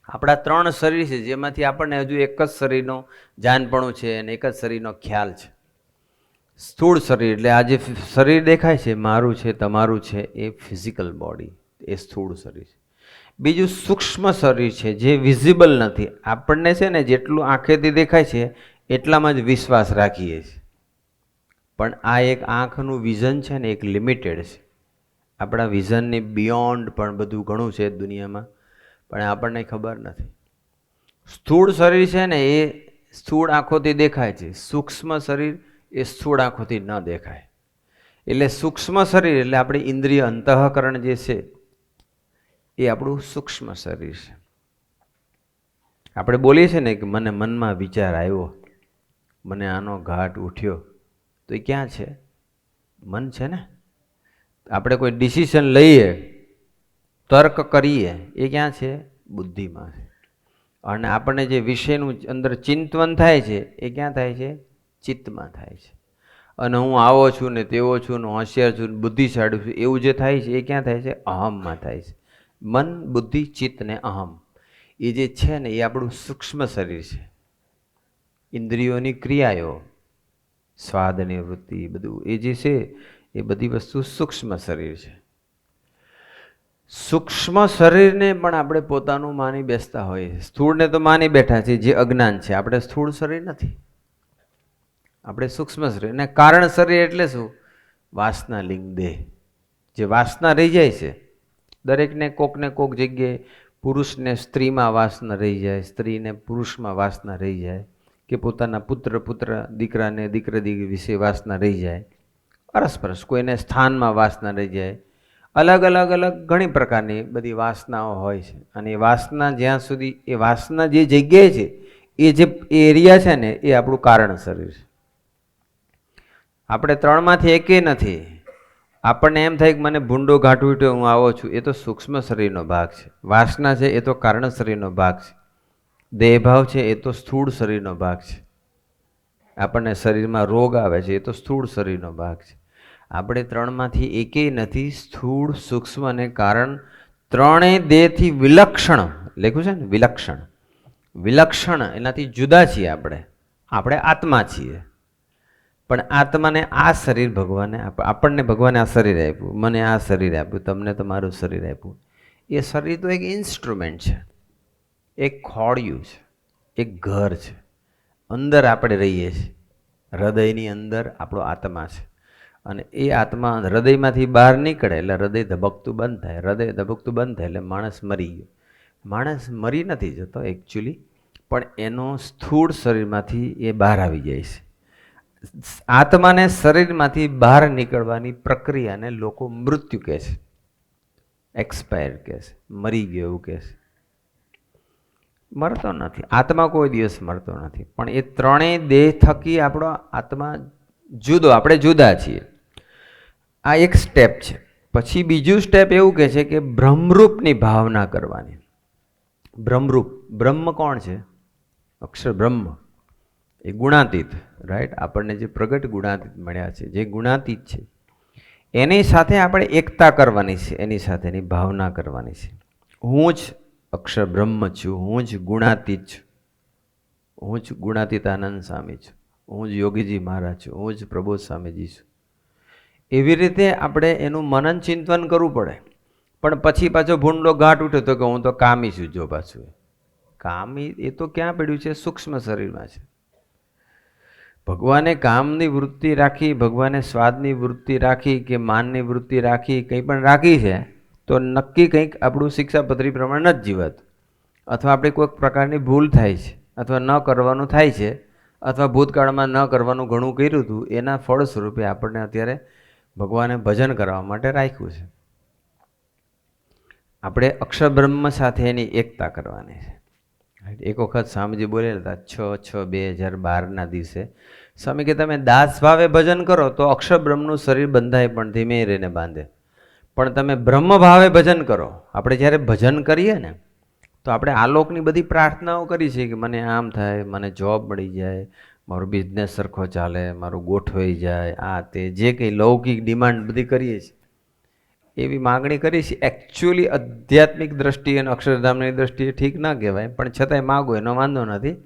આપણા ત્રણ શરીર છે જેમાંથી આપણને હજુ એક જ શરીરનું જાનપણું છે અને એક જ શરીરનો ખ્યાલ છે. સ્થૂળ શરીર એટલે આ જે શરીર દેખાય છે મારું છે, તમારું છે, એ ફિઝિકલ બોડી, એ સ્થૂળ શરીર છે. બીજું સૂક્ષ્મ શરીર છે જે વિઝિબલ નથી. આપણને છે ને જેટલું આંખેથી દેખાય છે એટલામાં જ વિશ્વાસ રાખીએ છીએ. પણ આ એક આંખનું વિઝન છે ને એક લિમિટેડ છે. આપણા વિઝનની બિયોન્ડ પણ બધું ઘણું છે દુનિયામાં, પણ આપણને ખબર નથી. સ્થૂળ શરીર છે ને એ સ્થૂળ આંખોથી દેખાય છે, સૂક્ષ્મ શરીર એ સ્થૂળ આંખોથી ન દેખાય. એટલે સૂક્ષ્મ શરીર એટલે આપણી ઇન્દ્રિય અંતઃકરણ જે છે એ આપણું સૂક્ષ્મ શરીર છે. આપણે બોલીએ છીએ ને કે મને મનમાં વિચાર આવ્યો, મને આનો ઘાટ ઉઠ્યો, તો એ ક્યાં છે? મન છે ને. આપણે કોઈ ડિસિઝન લઈએ, તર્ક કરીએ, એ ક્યાં છે? બુદ્ધિમાં છે. અને આપણને જે વિષયનું અંદર ચિંતન થાય છે એ ક્યાં થાય છે? ચિત્તમાં થાય છે. અને હું આવો છું ને તેવો છું ને હોશિયાર છું ને બુદ્ધિશાળી છું એવું જે થાય છે એ ક્યાં થાય છે? અહમમાં થાય છે. મન, બુદ્ધિ, ચિત્ત ને અહમ, એ જે છે ને એ આપણું સૂક્ષ્મ શરીર છે. ઇન્દ્રિયોની ક્રિયાઓ, સ્વાદની વૃત્તિ, બધું એ જે છે એ બધી વસ્તુ સૂક્ષ્મ શરીર છે. સૂક્ષ્મ શરીરને પણ આપણે પોતાનું માની બેસતા હોઈએ. સ્થૂળને તો માની બેઠા છે, જે અજ્ઞાન છે. આપણે સ્થૂળ શરીર નથી, આપણે સૂક્ષ્મ શરીર. અને કારણ શરીર એટલે શું? વાસના લિંગ દેહ. જે વાસના રહી જાય છે દરેકને, કોકને કોક જગ્યાએ, પુરુષને સ્ત્રીમાં વાસના રહી જાય, સ્ત્રીને પુરુષમાં વાસના રહી જાય, કે પોતાના પુત્ર દીકરાને દીકરી વિશે વાસના રહી જાય, અરસપરસ કોઈને સ્થાનમાં વાસના રહી જાય. અલગ અલગ અલગ ઘણી પ્રકારની બધી વાસનાઓ હોય છે. અને એ વાસના જ્યાં સુધી, એ વાસના જે જગ્યાએ છે, એ જે એરિયા છે ને, એ આપણું કારણ શરીર છે. આપણે ત્રણમાંથી એકેય નથી. આપણને એમ થાય કે મને ભૂંડો ઘાટ ઉઠ્યો, હું આવો છું, એ તો સૂક્ષ્મ શરીરનો ભાગ છે. વાસના છે એ તો કારણ શરીરનો ભાગ છે. દેહભાવ છે એ તો સ્થૂળ શરીરનો ભાગ છે. આપણને શરીરમાં રોગ આવે છે એ તો સ્થૂળ શરીરનો ભાગ છે. આપણે ત્રણમાંથી એકેય નથી. સ્થૂળ, સૂક્ષ્મ અને કારણ ત્રણેય દેહથી વિલક્ષણ લખ્યું છે ને, વિલક્ષણ. વિલક્ષણ એનાથી જુદા છીએ આપણે. આપણે આત્મા છીએ. પણ આત્માને આ શરીર ભગવાને આપણને ભગવાને આ શરીર આપ્યું, મને આ શરીર આપ્યું, તમને તમારું શરીર આપ્યું. એ શરીર તો એક ઇન્સ્ટ્રુમેન્ટ છે, એક ખોડિયું છે, એક ઘર છે. અંદર આપણે રહીએ છીએ. હૃદયની અંદર આપણો આત્મા છે. અને એ આત્મા હૃદયમાંથી બહાર નીકળે એટલે હૃદય ધબકતું બંધ થાય. હૃદય ધબકતું બંધ થાય એટલે માણસ મરી ગયો. માણસ મરી નથી જતો એકચ્યુઅલી, પણ એનો સ્થૂળ શરીરમાંથી એ બહાર આવી જાય છે. આત્માને શરીરમાંથી બહાર નીકળવાની પ્રક્રિયાને લોકો મૃત્યુ કહે છે, એક્સપાયર કહે છે, મરી ગયો એવું કહે છે. મરતો નથી આત્મા, કોઈ દિવસ મરતો નથી. પણ એ ત્રણેય દેહ થકી આપણો આત્મા જુદો, આપણે જુદા છીએ. આ એક સ્ટેપ છે. પછી બીજું સ્ટેપ એવું કહે છે કે બ્રહ્મરૂપની ભાવના કરવાની. બ્રહ્મરૂપ, બ્રહ્મ કોણ છે? અક્ષર બ્રહ્મ, એ ગુણાતીત, રાઈટ? આપણને જે પ્રગટ ગુણાતીત મળ્યા છે, જે ગુણાતીત છે, એની સાથે આપણે એકતા કરવાની છે, એની સાથે એની ભાવના કરવાની છે. હું જ અક્ષર બ્રહ્મ છું, હું જ ગુણાતીત છું, હું જ ગુણાતીત આનંદ સ્વામી છું, હું જ યોગીજી મહારાજ છું, હું જ પ્રબોધ સ્વામીજી છું. એવી રીતે આપણે એનું મનન ચિંતન કરવું પડે. પણ પછી પાછો ભૂંડો ઘાટ ઉઠ્યો તો કે હું તો કામી છું. જો પાછું કામી, એ તો ક્યાં પડ્યું છે? સૂક્ષ્મ શરીરમાં છે. ભગવાને કામની વૃત્તિ રાખી, ભગવાને સ્વાદની વૃત્તિ રાખી, કે માનની વૃત્તિ રાખી, કંઈ પણ રાખી છે તો નક્કી કંઈક આપણું શિક્ષાપત્રી પ્રમાણે નથી જીવાતું. અથવા આપણે કોઈક પ્રકારની ભૂલ થાય છે, અથવા ન કરવાનું થાય છે, અથવા ભૂતકાળમાં ન કરવાનું ઘણું કર્યું હતું, એના ફળ સ્વરૂપે આપણને અત્યારે ભગવાને ભજન કરવા માટે રાખ્યું છે. આપણે અક્ષર બ્રહ્મ સાથે એની એકતા કરવાની છે. એક વખત સ્વામીજી બોલેલા હતા 6/6/2012 દિવસે. સ્વામી કે તમે દાસ ભાવે ભજન કરો તો અક્ષર બ્રહ્મનું શરીર બંધાય પણ ધીમે રહીને બાંધે. પણ તમે બ્રહ્મ ભાવે ભજન કરો. આપણે જ્યારે ભજન કરીએ ને તો આપણે આલોકની બધી પ્રાર્થનાઓ કરી છે કે મને આમ થાય, મને જોબ મળી જાય, મારો બિઝનેસ સરખો ચાલે, મારું ગોઠવાઈ જાય, આ તે જે કંઈ લૌકિક ડિમાન્ડ બધી કરીએ છીએ એવી માગણી કરી છે. એકચ્યુઅલી આધ્યાત્મિક દ્રષ્ટિએ અને અક્ષરધામની દ્રષ્ટિએ ઠીક ના કહેવાય, પણ છતાંય માગો એનો વાંધો નથી.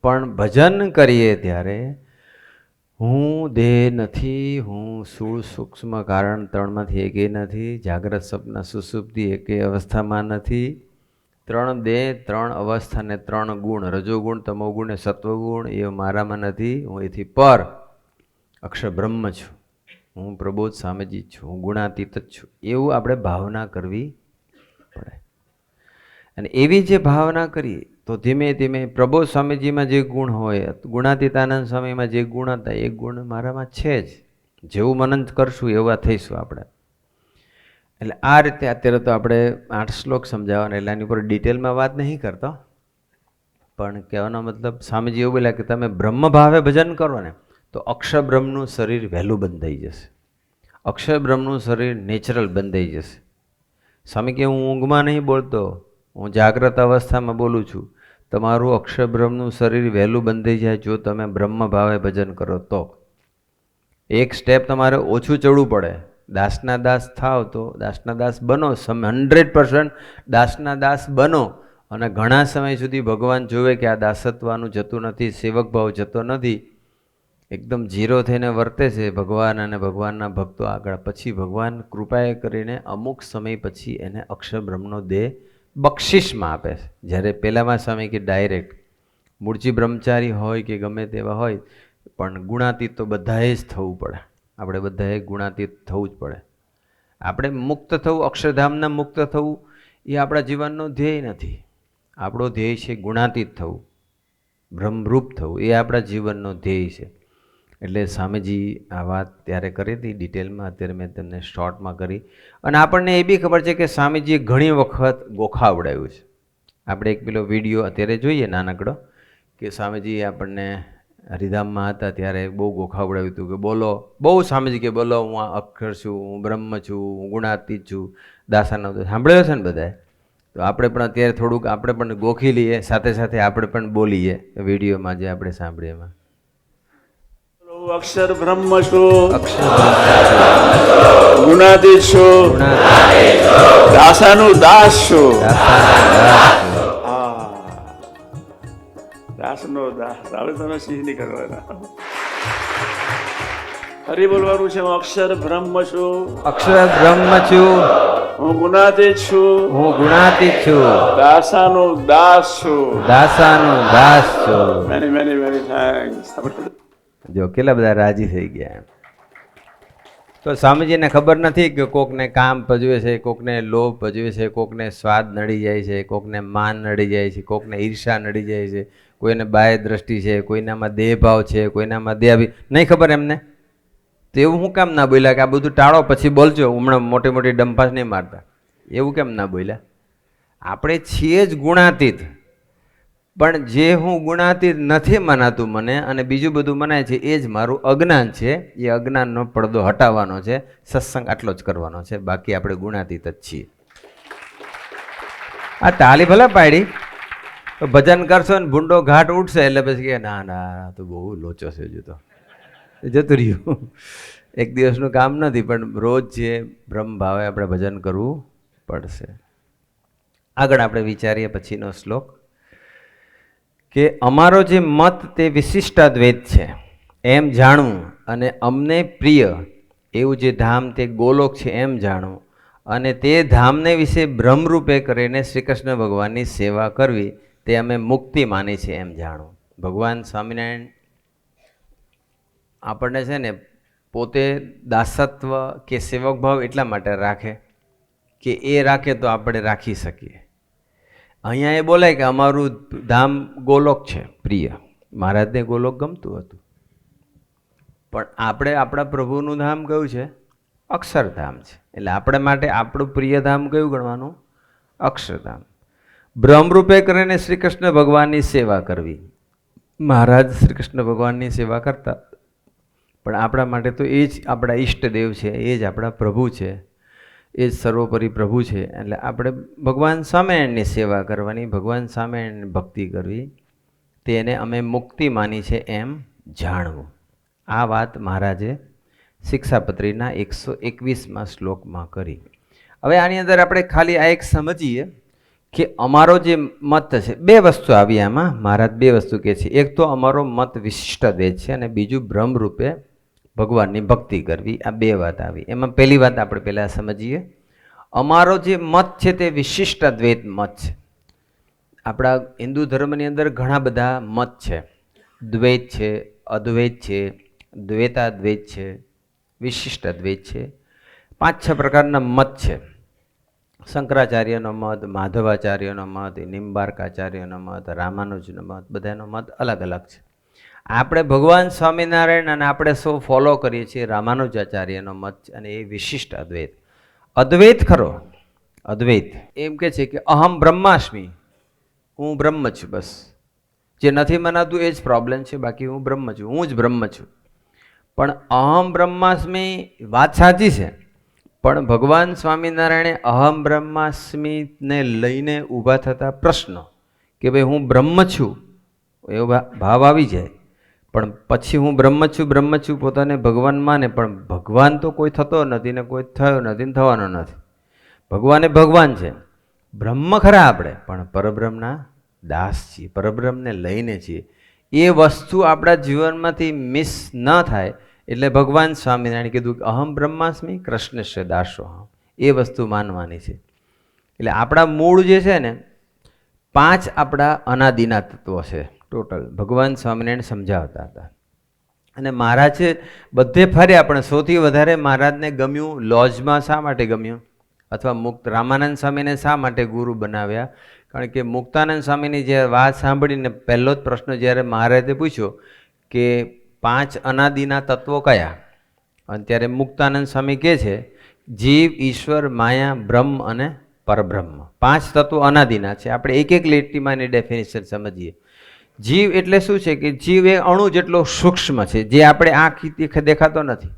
પણ ભજન કરીએ ત્યારે હું દેહ નથી, હું સ્થૂળ સૂક્ષ્મ કારણ ત્રણમાંથી એકેય નથી, જાગ્રત સ્વપ્ન સુષુપ્તિ એકેય અવસ્થામાં નથી. ત્રણ દેહ, ત્રણ અવસ્થા ને ત્રણ ગુણ, રજોગુણ, તમોગુણ ને સત્વગુણ, એ મારામાં નથી. હું એથી પર અક્ષર બ્રહ્મ છું, હું પ્રબોધ સ્વામીજી છું, હું ગુણાતીત જ છું. એવું આપણે ભાવના કરવી પડે. અને એવી જે ભાવના કરીએ તો ધીમે ધીમે પ્રબોધ સ્વામીજીમાં જે ગુણ હોય, ગુણાતીતાનંદ સ્વામીમાં જે ગુણ હતા, એ ગુણ મારામાં છે જ. જેવું મનન કરશું એવા થઈશું આપણે. એટલે આ રીતે અત્યારે તો આપણે 8 શ્લોક સમજાવવાના, એટલે એની ઉપર ડિટેલમાં વાત નહીં કરતો. પણ કહેવાનો મતલબ સ્વામીજી એવું બોલ્યા કે તમે બ્રહ્મ ભાવે ભજન કરો ને તો અક્ષર બ્રહ્મનું શરીર વહેલું બંધાઈ જશે. અક્ષર બ્રહ્મનું શરીર નેચરલ બંધાઈ જશે. સ્વામી કે હું ઊંઘમાં નહીં બોલતો, હું જાગ્રત અવસ્થામાં બોલું છું. તમારું અક્ષર બ્રહ્મનું શરીર વહેલું બંધાઈ જાય જો તમે બ્રહ્મ ભાવે ભજન કરો તો. એક સ્ટેપ તમારે ઓછું ચડવું પડે. દાસના દાસ થાવ તો દાસના દાસ બનો, 100% દાસના દાસ બનો. અને ઘણા સમય સુધી ભગવાન જોવે કે આ દાસત્વનું જતું નથી, સેવક ભાવ જતો નથી, એકદમ ઝીરો થઈને વર્તે છે ભગવાન અને ભગવાનના ભક્તો આગળ, પછી ભગવાન કૃપાએ કરીને અમુક સમય પછી એને અક્ષર બ્રહ્મનો દેહ બક્ષિસમાં આપે છે. જ્યારે પહેલાંમાં સ્વામી કે ડાયરેક્ટ મૂળજી બ્રહ્મચારી હોય કે ગમે તેવા હોય પણ ગુણાતીત તો બધાએ જ થવું પડે. આપણે બધાએ ગુણાતીત થવું જ પડે. આપણે મુક્ત થવું, અક્ષરધામના મુક્ત થવું એ આપણા જીવનનો ધ્યેય નથી. આપણો ધ્યેય છે ગુણાતીત થવું, બ્રહ્મરૂપ થવું, એ આપણા જીવનનો ધ્યેય છે. એટલે સ્વામીજી આ વાત ત્યારે કરી હતી ડિટેલમાં, અત્યારે મેં તમને શોર્ટમાં કરી. અને આપણને એ બી ખબર છે કે સ્વામીજીએ ઘણી વખત ગોખાવડાવ્યું છે. આપણે એક પેલો વિડીયો અત્યારે જોઈએ નાનકડો કે સ્વામીજી આપણને હરિધામમાં હતા ત્યારે બહુ ગોખાવડાવ્યું હતું કે બોલો, બહુ સ્વામીજી કે બોલો હું આ અક્ષર છું, હું બ્રહ્મ છું, હું ગુણાતીત છું, દાસાનો સાંભળ્યો છે ને બધાએ. તો આપણે પણ અત્યારે થોડુંક આપણે પણ ગોખી લઈએ, સાથે સાથે આપણે પણ બોલીએ વિડીયોમાં જે આપણે સાંભળીએ એમાં. અક્ષર બ્રહ્મ છું, ગુણાતીત છું, દાસાનું દાસ છું. દાસનો દાસ. હવે તમે સિંહ નહીં કરવાના, હરી બોલવાનું છે. હું અક્ષર બ્રહ્મ છું, અક્ષર બ્રહ્મ છું, હું ગુણાતીત છું, હું ગુણાતીત છું, દાસાનો દાસ છું. દાસાનો દાસ છું. Many many many thanks. જો કેટલા બધા રાજી થઈ ગયા. તો સ્વામીજીને ખબર નથી કે કોકને કામ ભજવે છે, કોકને લોભ ભજવે છે, કોકને સ્વાદ નડી જાય છે, કોકને માન નડી જાય છે, કોકને ઈર્ષા નડી જાય છે, કોઈને બાહ્ય દ્રષ્ટિ છે, કોઈનામાં દેહભાવ છે, કોઈનામાં દેહાભી નહીં ખબર એમને. તો એવું હું કેમ ના બોલ્યા કે આ બધું ટાળો પછી બોલજો, હમણાં મોટી મોટી ડંફાસ નહીં મારતા, એવું કેમ ના બોલ્યા? આપણે છીએ જ ગુણાતીત, પણ જે હું ગુણાતીત નથી મનાતું મને અને બીજું બધું મનાય છે એ જ મારું અજ્ઞાન છે. એ અજ્ઞાનનો પડદો હટાવવાનો છે, સત્સંગ આટલો જ કરવાનો છે, બાકી આપણે ગુણાતીત જ છીએ. આ તાલી ભલે પાડી, ભજન કરશો ને ભૂંડો ઘાટ ઉઠશે એટલે પછી કે ના ના તો બહુ લોચો છે, હજુ તો જતું રહ્યું. એક દિવસનું કામ નથી, પણ રોજ જે બ્રહ્મ ભાવે આપણે ભજન કરવું પડશે. આગળ આપણે વિચારીએ પછીનો શ્લોક કે અમારો જે મત તે વિશિષ્ટાદ્વૈત છે એમ જાણવું, અને અમને પ્રિય એવું જે ધામ તે ગોલોક છે એમ જાણવું, અને તે ધામને વિશે બ્રહ્મરૂપે કરીને શ્રી કૃષ્ણ ભગવાનની સેવા કરવી તે અમે મુક્તિ માની છે એમ જાણવું. ભગવાન સ્વામિનારાયણ આપણને છે ને પોતે દાસત્વ કે સેવક ભાવ એટલા માટે રાખે કે એ રાખે તો આપણે રાખી શકીએ. અહીંયા એ બોલાય કે અમારું ધામ ગોલોક છે પ્રિય. મહારાજને ગોલોક ગમતું હતું, પણ આપણે આપણા પ્રભુનું ધામ કયું છે? અક્ષરધામ છે. એટલે આપણે માટે આપણું પ્રિય ધામ કયું ગણવાનું? અક્ષરધામ. બ્રહ્મરૂપે કરીને શ્રી કૃષ્ણ ભગવાનની સેવા કરવી. મહારાજ શ્રી કૃષ્ણ ભગવાનની સેવા કરતા, પણ આપણા માટે તો એ જ આપણા ઈષ્ટદેવ છે, એ જ આપણા પ્રભુ છે, એ જ સર્વોપરી પ્રભુ છે. એટલે આપણે ભગવાન સ્વામિનારાયણની સેવા કરવાની, ભગવાન સ્વામિનારાયણની ભક્તિ કરવી, તેને અમે મુક્તિ માની છે એમ જાણવું. આ વાત મહારાજે શિક્ષાપત્રીના 121માં શ્લોકમાં કરી. હવે આની અંદર આપણે ખાલી આ એક સમજીએ કે અમારો જે મત છે, બે વસ્તુ આવી આમાં. મહારાજ બે વસ્તુ કહે છે. એક તો અમારો મત વિશિષ્ટ દ્વૈત છે અને બીજું બ્રહ્મરૂપે ભગવાનની ભક્તિ કરવી. આ બે વાત આવી. એમાં પહેલી વાત આપણે પહેલાં સમજીએ. અમારો જે મત છે તે વિશિષ્ટ દ્વૈત મત છે. આપણા હિન્દુ ધર્મની અંદર ઘણા બધા મત છે. દ્વૈત છે, અદ્વૈત છે, દ્વૈતાદ્વૈત છે, વિશિષ્ટ દ્વૈત છે. 5-6 પ્રકારના મત છે. શંકરાચાર્યનો મત, માધવાચાર્યનો મત, નિમ્બાર્કાચાર્યનો મત, રામાનુજનો મત, બધાનો મત અલગ અલગ છે. આપણે ભગવાન સ્વામિનારાયણ અને આપણે સૌ ફોલો કરીએ છીએ રામાનુજાચાર્યનો મત, અને એ વિશિષ્ટ અદ્વૈત. અદ્વૈત ખરો, અદ્વૈત એમ કે છે કે અહમ બ્રહ્માસ્મિ, હું બ્રહ્મ છું, બસ જે નથી મનાતું એ જ પ્રોબ્લેમ છે, બાકી હું બ્રહ્મ છું, હું જ બ્રહ્મ છું. પણ અહમ બ્રહ્માસ્મિ વાત સાચી છે, પણ ભગવાન સ્વામિનારાયણે અહમ બ્રહ્માસ્મિને લઈને ઊભા થતા પ્રશ્નો કે ભાઈ હું બ્રહ્મ છું એવો ભાવ આવી જાય, પણ પછી હું બ્રહ્મ છું પોતાને ભગવાન માને, પણ ભગવાન તો કોઈ થતો નથી ને કોઈ થયો નથી ને થવાનો નથી. ભગવાન એ ભગવાન છે, બ્રહ્મ ખરા આપણે, પણ પરબ્રહ્મના દાસ છીએ, પરબ્રહ્મને લઈને છીએ. એ વસ્તુ આપણા જીવનમાંથી મિસ ન થાય એટલે ભગવાન સ્વામિનારાયણે કીધું કે અહમ બ્રહ્માસ્મિ કૃષ્ણસ્ય દાસોહમ, એ વસ્તુ માનવાની છે. એટલે આપણા મૂળ જે છે ને 5 આપણા અનાદિના તત્વો છે ટોટલ, ભગવાન સ્વામિનારાયણ સમજાવતા હતા. અને મહારાજે બધે ફર્યા, પણ સૌથી વધારે મહારાજને ગમ્યું લોજમાં. શા માટે ગમ્યું? અથવા મુક્ત રામાનંદ સ્વામીને શા માટે ગુરુ બનાવ્યા? કારણ કે મુક્તાનંદ સ્વામીની જે વાત સાંભળીને પહેલો જ પ્રશ્ન જ્યારે મહારાજે પૂછ્યો કે 5 અનાદિના તત્વો કયા, અને ત્યારે મુક્તાનંદ સ્વામી કહે છે જીવ, ઈશ્વર, માયા, બ્રહ્મ અને પરબ્રહ્મ. 5 તત્વો અનાદિના છે. આપણે એક એક લીટીમાં એની ડેફિનેશન સમજીએ. જીવ એટલે શું છે કે જીવ એ અણુ જેટલો સૂક્ષ્મ છે, જે આપણે આંખથી દેખાતો નથી.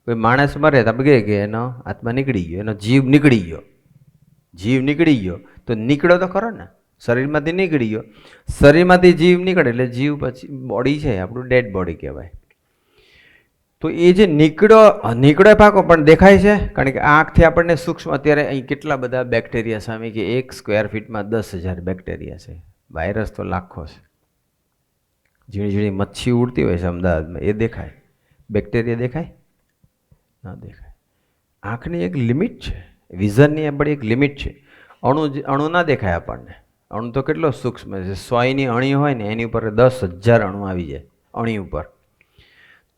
કોઈ માણસ મરે તો આપણે કહીએ કે એનો આત્મા નીકળી ગયો, એનો જીવ નીકળી ગયો. જીવ નીકળી ગયો તો નીકળ્યો તો ખરો ને, શરીરમાંથી નીકળી ગયો, શરીરમાંથી જીવ નીકળે એટલે જીવ પછી બોડી છે આપણું, ડેડ બોડી કહેવાય. તો એ જે નીકળ્યો પાકો પણ દેખાય છે, કારણ કે આંખથી આપણને સૂક્ષ્મ. અત્યારે અહીં કેટલા બધા બેક્ટેરિયા સામે કે 1 સ્ક્વેર ફીટમાં 10,000 બેક્ટેરિયા છે, વાયરસ તો લાખો છે. ઝીણી ઝીણી મચ્છી ઉડતી હોય છે અમદાવાદમાં, એ દેખાય. બેક્ટેરિયા દેખાય? ના દેખાય. આંખની એક લિમિટ છે, વિઝનની આપણી એક લિમિટ છે. અણુ ના દેખાય આપણને. અણુ તો કેટલો સૂક્ષ્મ છે. 100ની અણી હોય ને એની ઉપર 10,000 અણુ આવી જાય અણી ઉપર.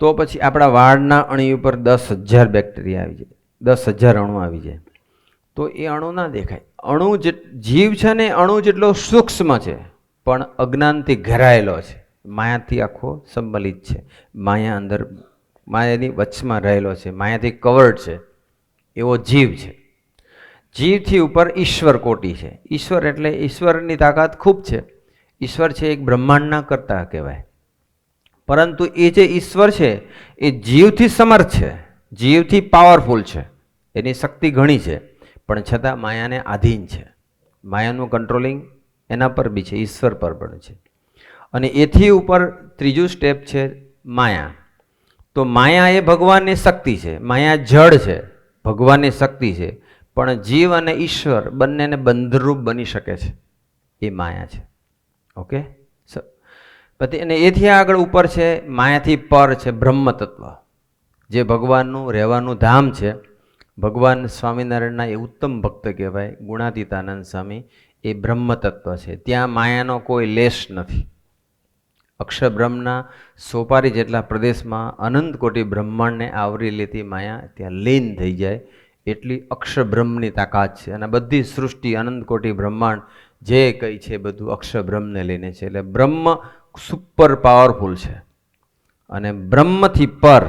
તો પછી આપણા વાળના અણી ઉપર 10,000 બેક્ટેરિયા આવી જાય, 10,000 અણુ આવી જાય. તો એ અણુ ના દેખાય. જીવ છે ને અણુ જેટલો સૂક્ષ્મ છે, પણ અજ્ઞાનથી ઘેરાયેલો છે, માયાથી આખો સંબલિત છે. માયા અંદર, માયાની વચમાં રહેલો છે, માયાથી કવર્ડ છે, એવો જીવ છે. જીવથી ઉપર ઈશ્વર કોટી છે. ઈશ્વર એટલે ઈશ્વરની તાકાત ખૂબ છે. ઈશ્વર છે એક બ્રહ્માંડના કરતા કહેવાય. પરંતુ એ જે ઈશ્વર છે એ જીવથી સમર્થ છે, જીવથી પાવરફુલ છે, એની શક્તિ ઘણી છે, પણ છતાં માયાને આધીન છે. માયાનું કંટ્રોલિંગ એના પર બી છે, ઈશ્વર પર પણ છે. અને એથી ઉપર ત્રીજું સ્ટેપ છે માયા. તો માયા એ ભગવાનની શક્તિ છે. માયા જળ છે, ભગવાનની શક્તિ છે, પણ જીવ અને ઈશ્વર બંનેને બંધરૂપ બની શકે છે, એ માયા છે. ઓકે. પછી અને એથી આગળ ઉપર છે માયાથી પર છે બ્રહ્મ તત્વ, જે ભગવાનનું રહેવાનું ધામ છે. ભગવાન સ્વામિનારાયણના એ ઉત્તમ ભક્ત કહેવાય ગુણાતીતાનંદ સ્વામી, એ બ્રહ્મ તત્વ છે. ત્યાં માયાનો કોઈ લેશ નથી. અક્ષર બ્રહ્મના સોપારી જેટલા પ્રદેશમાં અનંત કોટી બ્રહ્માંડને આવરી લેતી માયા ત્યાં લીન થઈ જાય, એટલી અક્ષર બ્રહ્મની તાકાત છે. અને બધી સૃષ્ટિ અનંત કોટી બ્રહ્માંડ જે કંઈ છે બધું અક્ષર બ્રહ્મને લઈને છે. એટલે બ્રહ્મ સુપર પાવરફુલ છે. અને બ્રહ્મથી પર,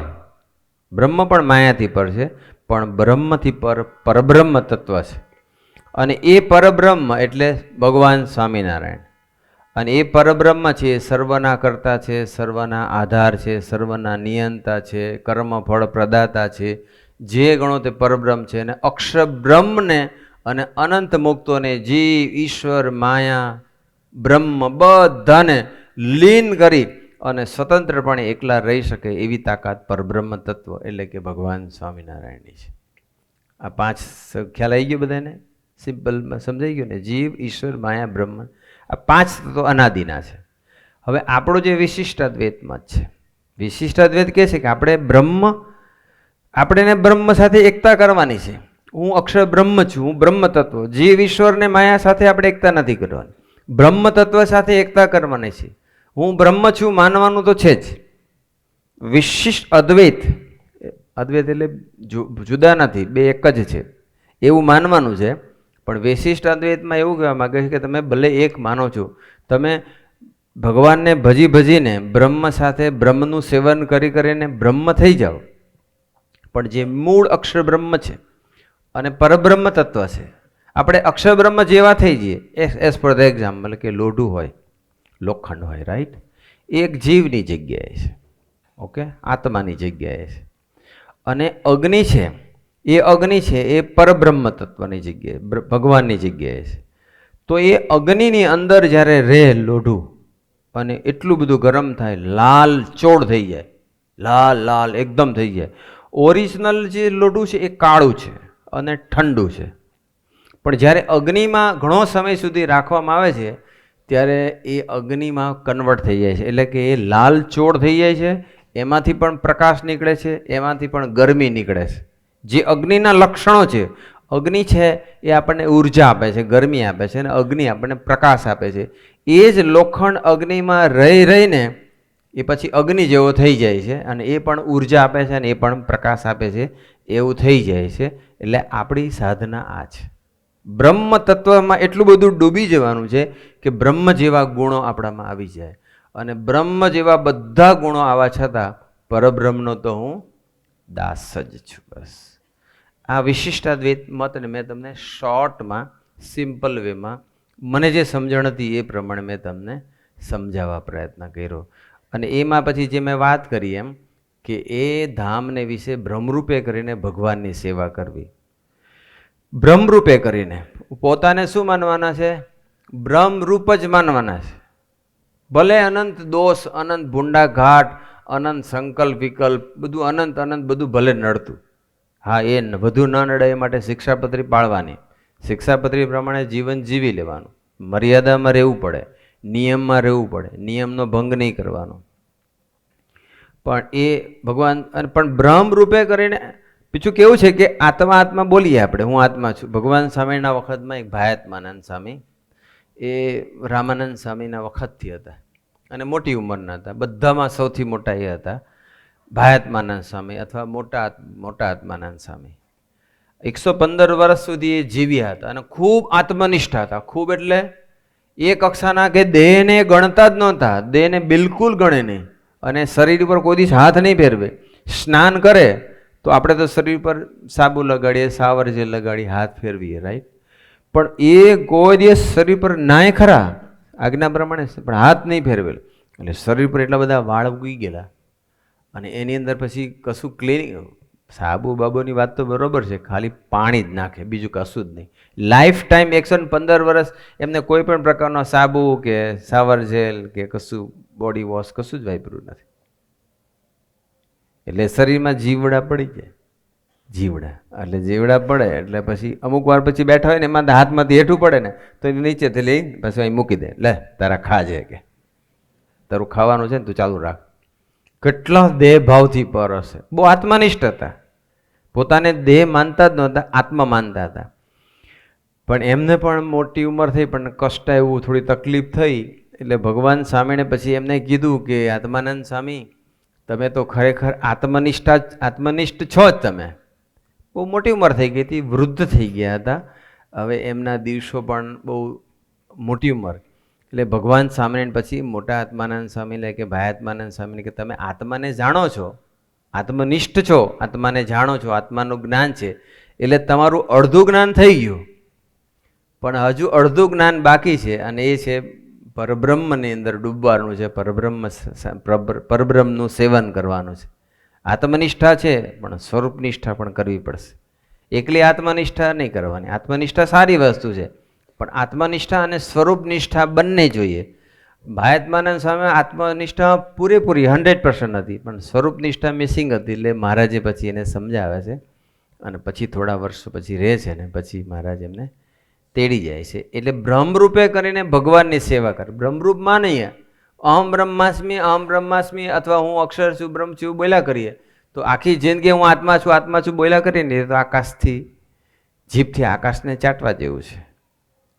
બ્રહ્મ પણ માયાથી પર છે, પણ બ્રહ્મથી પર પરબ્રહ્મ તત્વ છે. અને એ પરબ્રહ્મ એટલે ભગવાન સ્વામિનારાયણ. અને એ પરબ્રહ્મ છે એ સર્વના કર્તા છે, સર્વના આધાર છે, સર્વના નિયંતા છે, કર્મફળ પ્રદાતા છે. જે ગણો તે પરબ્રહ્મ છે. અને અક્ષર બ્રહ્મને અને અનંત મુક્તોને જીવ, ઈશ્વર, માયા, બ્રહ્મ બધાને લીન કરી અને સ્વતંત્રપણે એકલા રહી શકે એવી તાકાત પરબ્રહ્મ તત્વ એટલે કે ભગવાન સ્વામિનારાયણની છે. આ 5 ખ્યાલ આવી ગયો બધાને? સિમ્પલમાં સમજાઈ ગયું ને? જીવ, ઈશ્વર, માયા, બ્રહ્મ, આ 5 તત્વો અનાદિના છે. હવે આપણો જે વિશિષ્ટ અદ્વૈત મત છે, વિશિષ્ટ અદ્વૈત કહે છે કે આપણે બ્રહ્મ સાથે એકતા કરવાની છે. હું અક્ષર બ્રહ્મ છું, હું બ્રહ્મ તત્વ. જીવ, ઈશ્વર ને માયા સાથે આપણે એકતા નથી કરવાની, બ્રહ્મ તત્વ સાથે એકતા કરવાની છે. હું બ્રહ્મ છું માનવાનું તો છે જ. વિશિષ્ટ અદ્વૈત, અદ્વૈત એટલે જુદા નથી, બે એક જ છે એવું માનવાનું છે. પણ વિશિષ્ટ અદ્વૈતમાં એવું કહેવા માંગે છે કે તમે ભલે એક માનો છો, તમે ભગવાનને ભજીને બ્રહ્મ સાથે બ્રહ્મનું સેવન કરીને બ્રહ્મ થઈ જાઓ, પણ જે મૂળ અક્ષર બ્રહ્મ છે અને પરબ્રહ્મ તત્વ છે, આપણે અક્ષર બ્રહ્મ જેવા થઈ જઈએ. એઝ ફોર ધ એક્ઝામ્પલ કે લોઢું હોય, લોખંડ હોય, રાઈટ? એક જીવની જગ્યાએ છે, ઓકે, આત્માની જગ્યાએ છે. અને અગ્નિ છે, એ અગ્નિ છે એ પરબ્રહ્મ તત્વની જગ્યાએ, ભગવાનની જગ્યાએ છે. તો એ અગ્નિની અંદર જ્યારે રહે લોઢું અને એટલું બધું ગરમ થાય, લાલ ચોળ થઈ જાય, લાલ લાલ એકદમ થઈ જાય. ઓરિજિનલ જે લોઢું છે એ કાળું છે અને ઠંડુ છે. પણ જ્યારે અગ્નિમાં ઘણો સમય સુધી રાખવામાં આવે છે ત્યારે એ અગ્નિમાં કન્વર્ટ થઈ જાય છે, એટલે કે એ લાલ ચોળ થઈ જાય છે. એમાંથી પણ પ્રકાશ નીકળે છે, એમાંથી પણ ગરમી નીકળે છે. જે અગ્નિના લક્ષણો છે, અગ્નિ છે એ આપણને ઉર્જા આપે છે, ગરમી આપે છે, અને અગ્નિ આપણને પ્રકાશ આપે છે. એ જ લોખંડ અગ્નિમાં રહીને એ પછી અગ્નિ જેવો થઈ જાય છે, અને એ પણ ઉર્જા આપે છે અને એ પણ પ્રકાશ આપે છે, એવું થઈ જાય છે. એટલે આપણી સાધના આ છે. બ્રહ્મ તત્વમાં એટલું બધું ડૂબી જવાનું છે કે બ્રહ્મ જેવા ગુણો આપણામાં આવી જાય. અને બ્રહ્મ જેવા બધા ગુણો આવવા છતાં પરબ્રહ્મનો તો હું દાસ જ છું. બસ આ વિશિષ્ટાદ્વૈત મતને મેં તમને શોર્ટમાં, સિમ્પલ વેમાં, મને જે સમજણ હતી એ પ્રમાણે મેં તમને સમજાવવા પ્રયત્ન કર્યો. અને એમાં પછી જે મેં વાત કરી એમ કે એ ધામને વિશે ભ્રમરૂપે કરીને ભગવાનની સેવા કરવી. બ્રહ્મરૂપે કરીને પોતાને શું માનવાના છે? બ્રહ્મરૂપ જ માનવાના છે. ભલે અનંત દોષ, અનંત ભૂંડા ઘાટ, અનંત સંકલ્પ વિકલ્પ, બધું અનંત અનંત બધું ભલે નડતું. હા, એ બધું ન નડે એ માટે શિક્ષાપત્રી પાળવાની, શિક્ષાપત્રી પ્રમાણે જીવન જીવી લેવાનું, મર્યાદામાં રહેવું પડે, નિયમમાં રહેવું પડે, નિયમનો ભંગ નહીં કરવાનો. પણ એ ભગવાન, પણ બ્રહ્મરૂપે કરીને બીજું કેવું છે કે આત્મા આત્મા બોલીએ આપણે, હું આત્મા છું. ભગવાન સ્વામીના વખતમાં એક ભાયાત્માનંદ સ્વામી, એ રામાનંદ સ્વામીના વખતથી હતા અને મોટી ઉંમરના હતા. બધામાં સૌથી મોટા એ હતા ભાયાત્માનંદ સ્વામી, અથવા મોટા આત્માનંદ સ્વામી. 115 વર્ષ સુધી એ જીવ્યા હતા અને ખૂબ આત્મનિષ્ઠ હતા. ખૂબ એટલે એ કક્ષાના કે દેહને ગણતા જ નહોતા, દેહને બિલકુલ ગણે નહીં. અને શરીર પર કોઈ દિવસ હાથ નહીં ફેરવે. સ્નાન કરે તો આપણે તો શરીર પર સાબુ લગાડીએ, સાવર જે લગાડીએ, હાથ ફેરવીએ, રાઈટ? પણ એ કોઈ દિવસ શરીર પર નાય ખરા, આજ્ઞા પ્રમાણે, પણ હાથ નહીં ફેરવેલ. એટલે શરીર પર એટલા બધા વાળ ઉગી ગયેલા. અને એની અંદર પછી કશું ક્લિનિંગ, સાબુ બાબુની વાત તો બરોબર છે, ખાલી પાણી જ નાખે, બીજું કશું જ નહીં. લાઈફ ટાઈમ 115 વર્ષ એમને કોઈ પણ પ્રકારનો સાબુ કે સાવર જેલ કે કશું બોડી વોશ કશું જ વાપર્યું નથી. એટલે શરીરમાં જીવડા પડી જાય, જીવડા. એટલે જીવડા પડે એટલે પછી અમુક વાર પછી બેઠા હોય ને એમાં હાથમાંથી હેઠું પડે ને તો એ નીચેથી લઈ પછી અહીં મૂકી દે, લે તારા ખાજે, કે તારું ખાવાનું છે ને તું ચાલુ રાખ. કેટલા દેહ ભાવથી પર હશે. બહુ આત્મનિષ્ઠ હતા, પોતાને દેહ માનતા જ નહોતા, આત્મા માનતા હતા. પણ એમને પણ મોટી ઉંમર થઈ, પણ કષ્ટ એવું, થોડી તકલીફ થઈ. એટલે ભગવાન સ્વામીને પછી એમને કીધું કે આત્માનંદ સ્વામી, તમે તો ખરેખર આત્મનિષ્ઠ છો જ. તમે બહુ મોટી ઉંમર થઈ ગઈ હતી, વૃદ્ધ થઈ ગયા હતા. હવે એમના દિવસો પણ બહુ મોટી ઉંમર. એટલે ભગવાન સ્વામિનારાયણ પછી મોટા આત્માનંદ સ્વામીને કે ભાયાત્માનંદ સ્વામીને કે તમે આત્માને જાણો છો, આત્મનિષ્ઠ છો, આત્માને જાણો છો, આત્માનું જ્ઞાન છે, એટલે તમારું અડધું જ્ઞાન થઈ ગયું, પણ હજુ અડધું જ્ઞાન બાકી છે. અને એ છે પરબ્રહ્મની અંદર ડૂબવાનું છે, પરબ્રહ્મનું સેવન કરવાનું છે. આત્મનિષ્ઠા છે પણ સ્વરૂપનિષ્ઠા પણ કરવી પડશે. એકલી આત્મનિષ્ઠા નહીં કરવાની. આત્મનિષ્ઠા સારી વસ્તુ છે, પણ આત્મનિષ્ઠા અને સ્વરૂપનિષ્ઠા બંને જોઈએ. ભાયાત્માનંદ સ્વામી આત્મનિષ્ઠા પૂરેપૂરી 100% હતી, પણ સ્વરૂપનિષ્ઠા મિસિંગ હતી. એટલે મહારાજે પછી એને સમજાવે છે અને પછી થોડા વર્ષો પછી રહે છે ને પછી મહારાજ એમને તેડી જાય છે. એટલે બ્રહ્મરૂપે કરીને ભગવાનની સેવા કરે. બ્રહ્મરૂપમાં નહીં, અહમ બ્રહ્માસ્મિ અથવા હું અક્ષર છું, બ્રહ્મ છું બોલ્યા કરીએ તો આખી જિંદગી હું આત્મા છું બોલ્યા કરીએ ને તો આકાશથી, જીભથી આકાશને ચાટવા જેવું છે.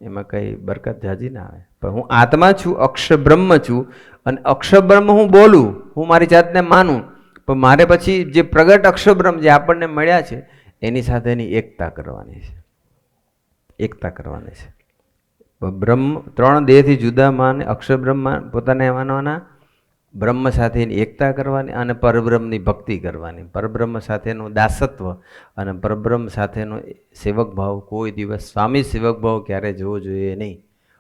એમાં કંઈ બરકત જાજી ના આવે. પણ હું આત્મા છું, અક્ષર બ્રહ્મ છું, અને અક્ષર બ્રહ્મ હું બોલું, હું મારી જાતને માનું, પણ મારે પછી જે પ્રગટ અક્ષર બ્રહ્મ જે આપણને મળ્યા છે એની સાથેની એકતા કરવાની છે. એકતા કરવાની છે. બ્રહ્મ 3 દેહથી જુદા માને, અક્ષર બ્રહ્મ પોતાને માનવાના, બ્રહ્મ સાથેની એકતા કરવાની અને પરબ્રહ્મની ભક્તિ કરવાની. પરબ્રહ્મ સાથેનું દાસત્વ અને પરબ્રહ્મ સાથેનો સેવક ભાવ કોઈ દિવસ, સ્વામી સેવક ભાવ ક્યારે જોવો જોઈએ નહીં.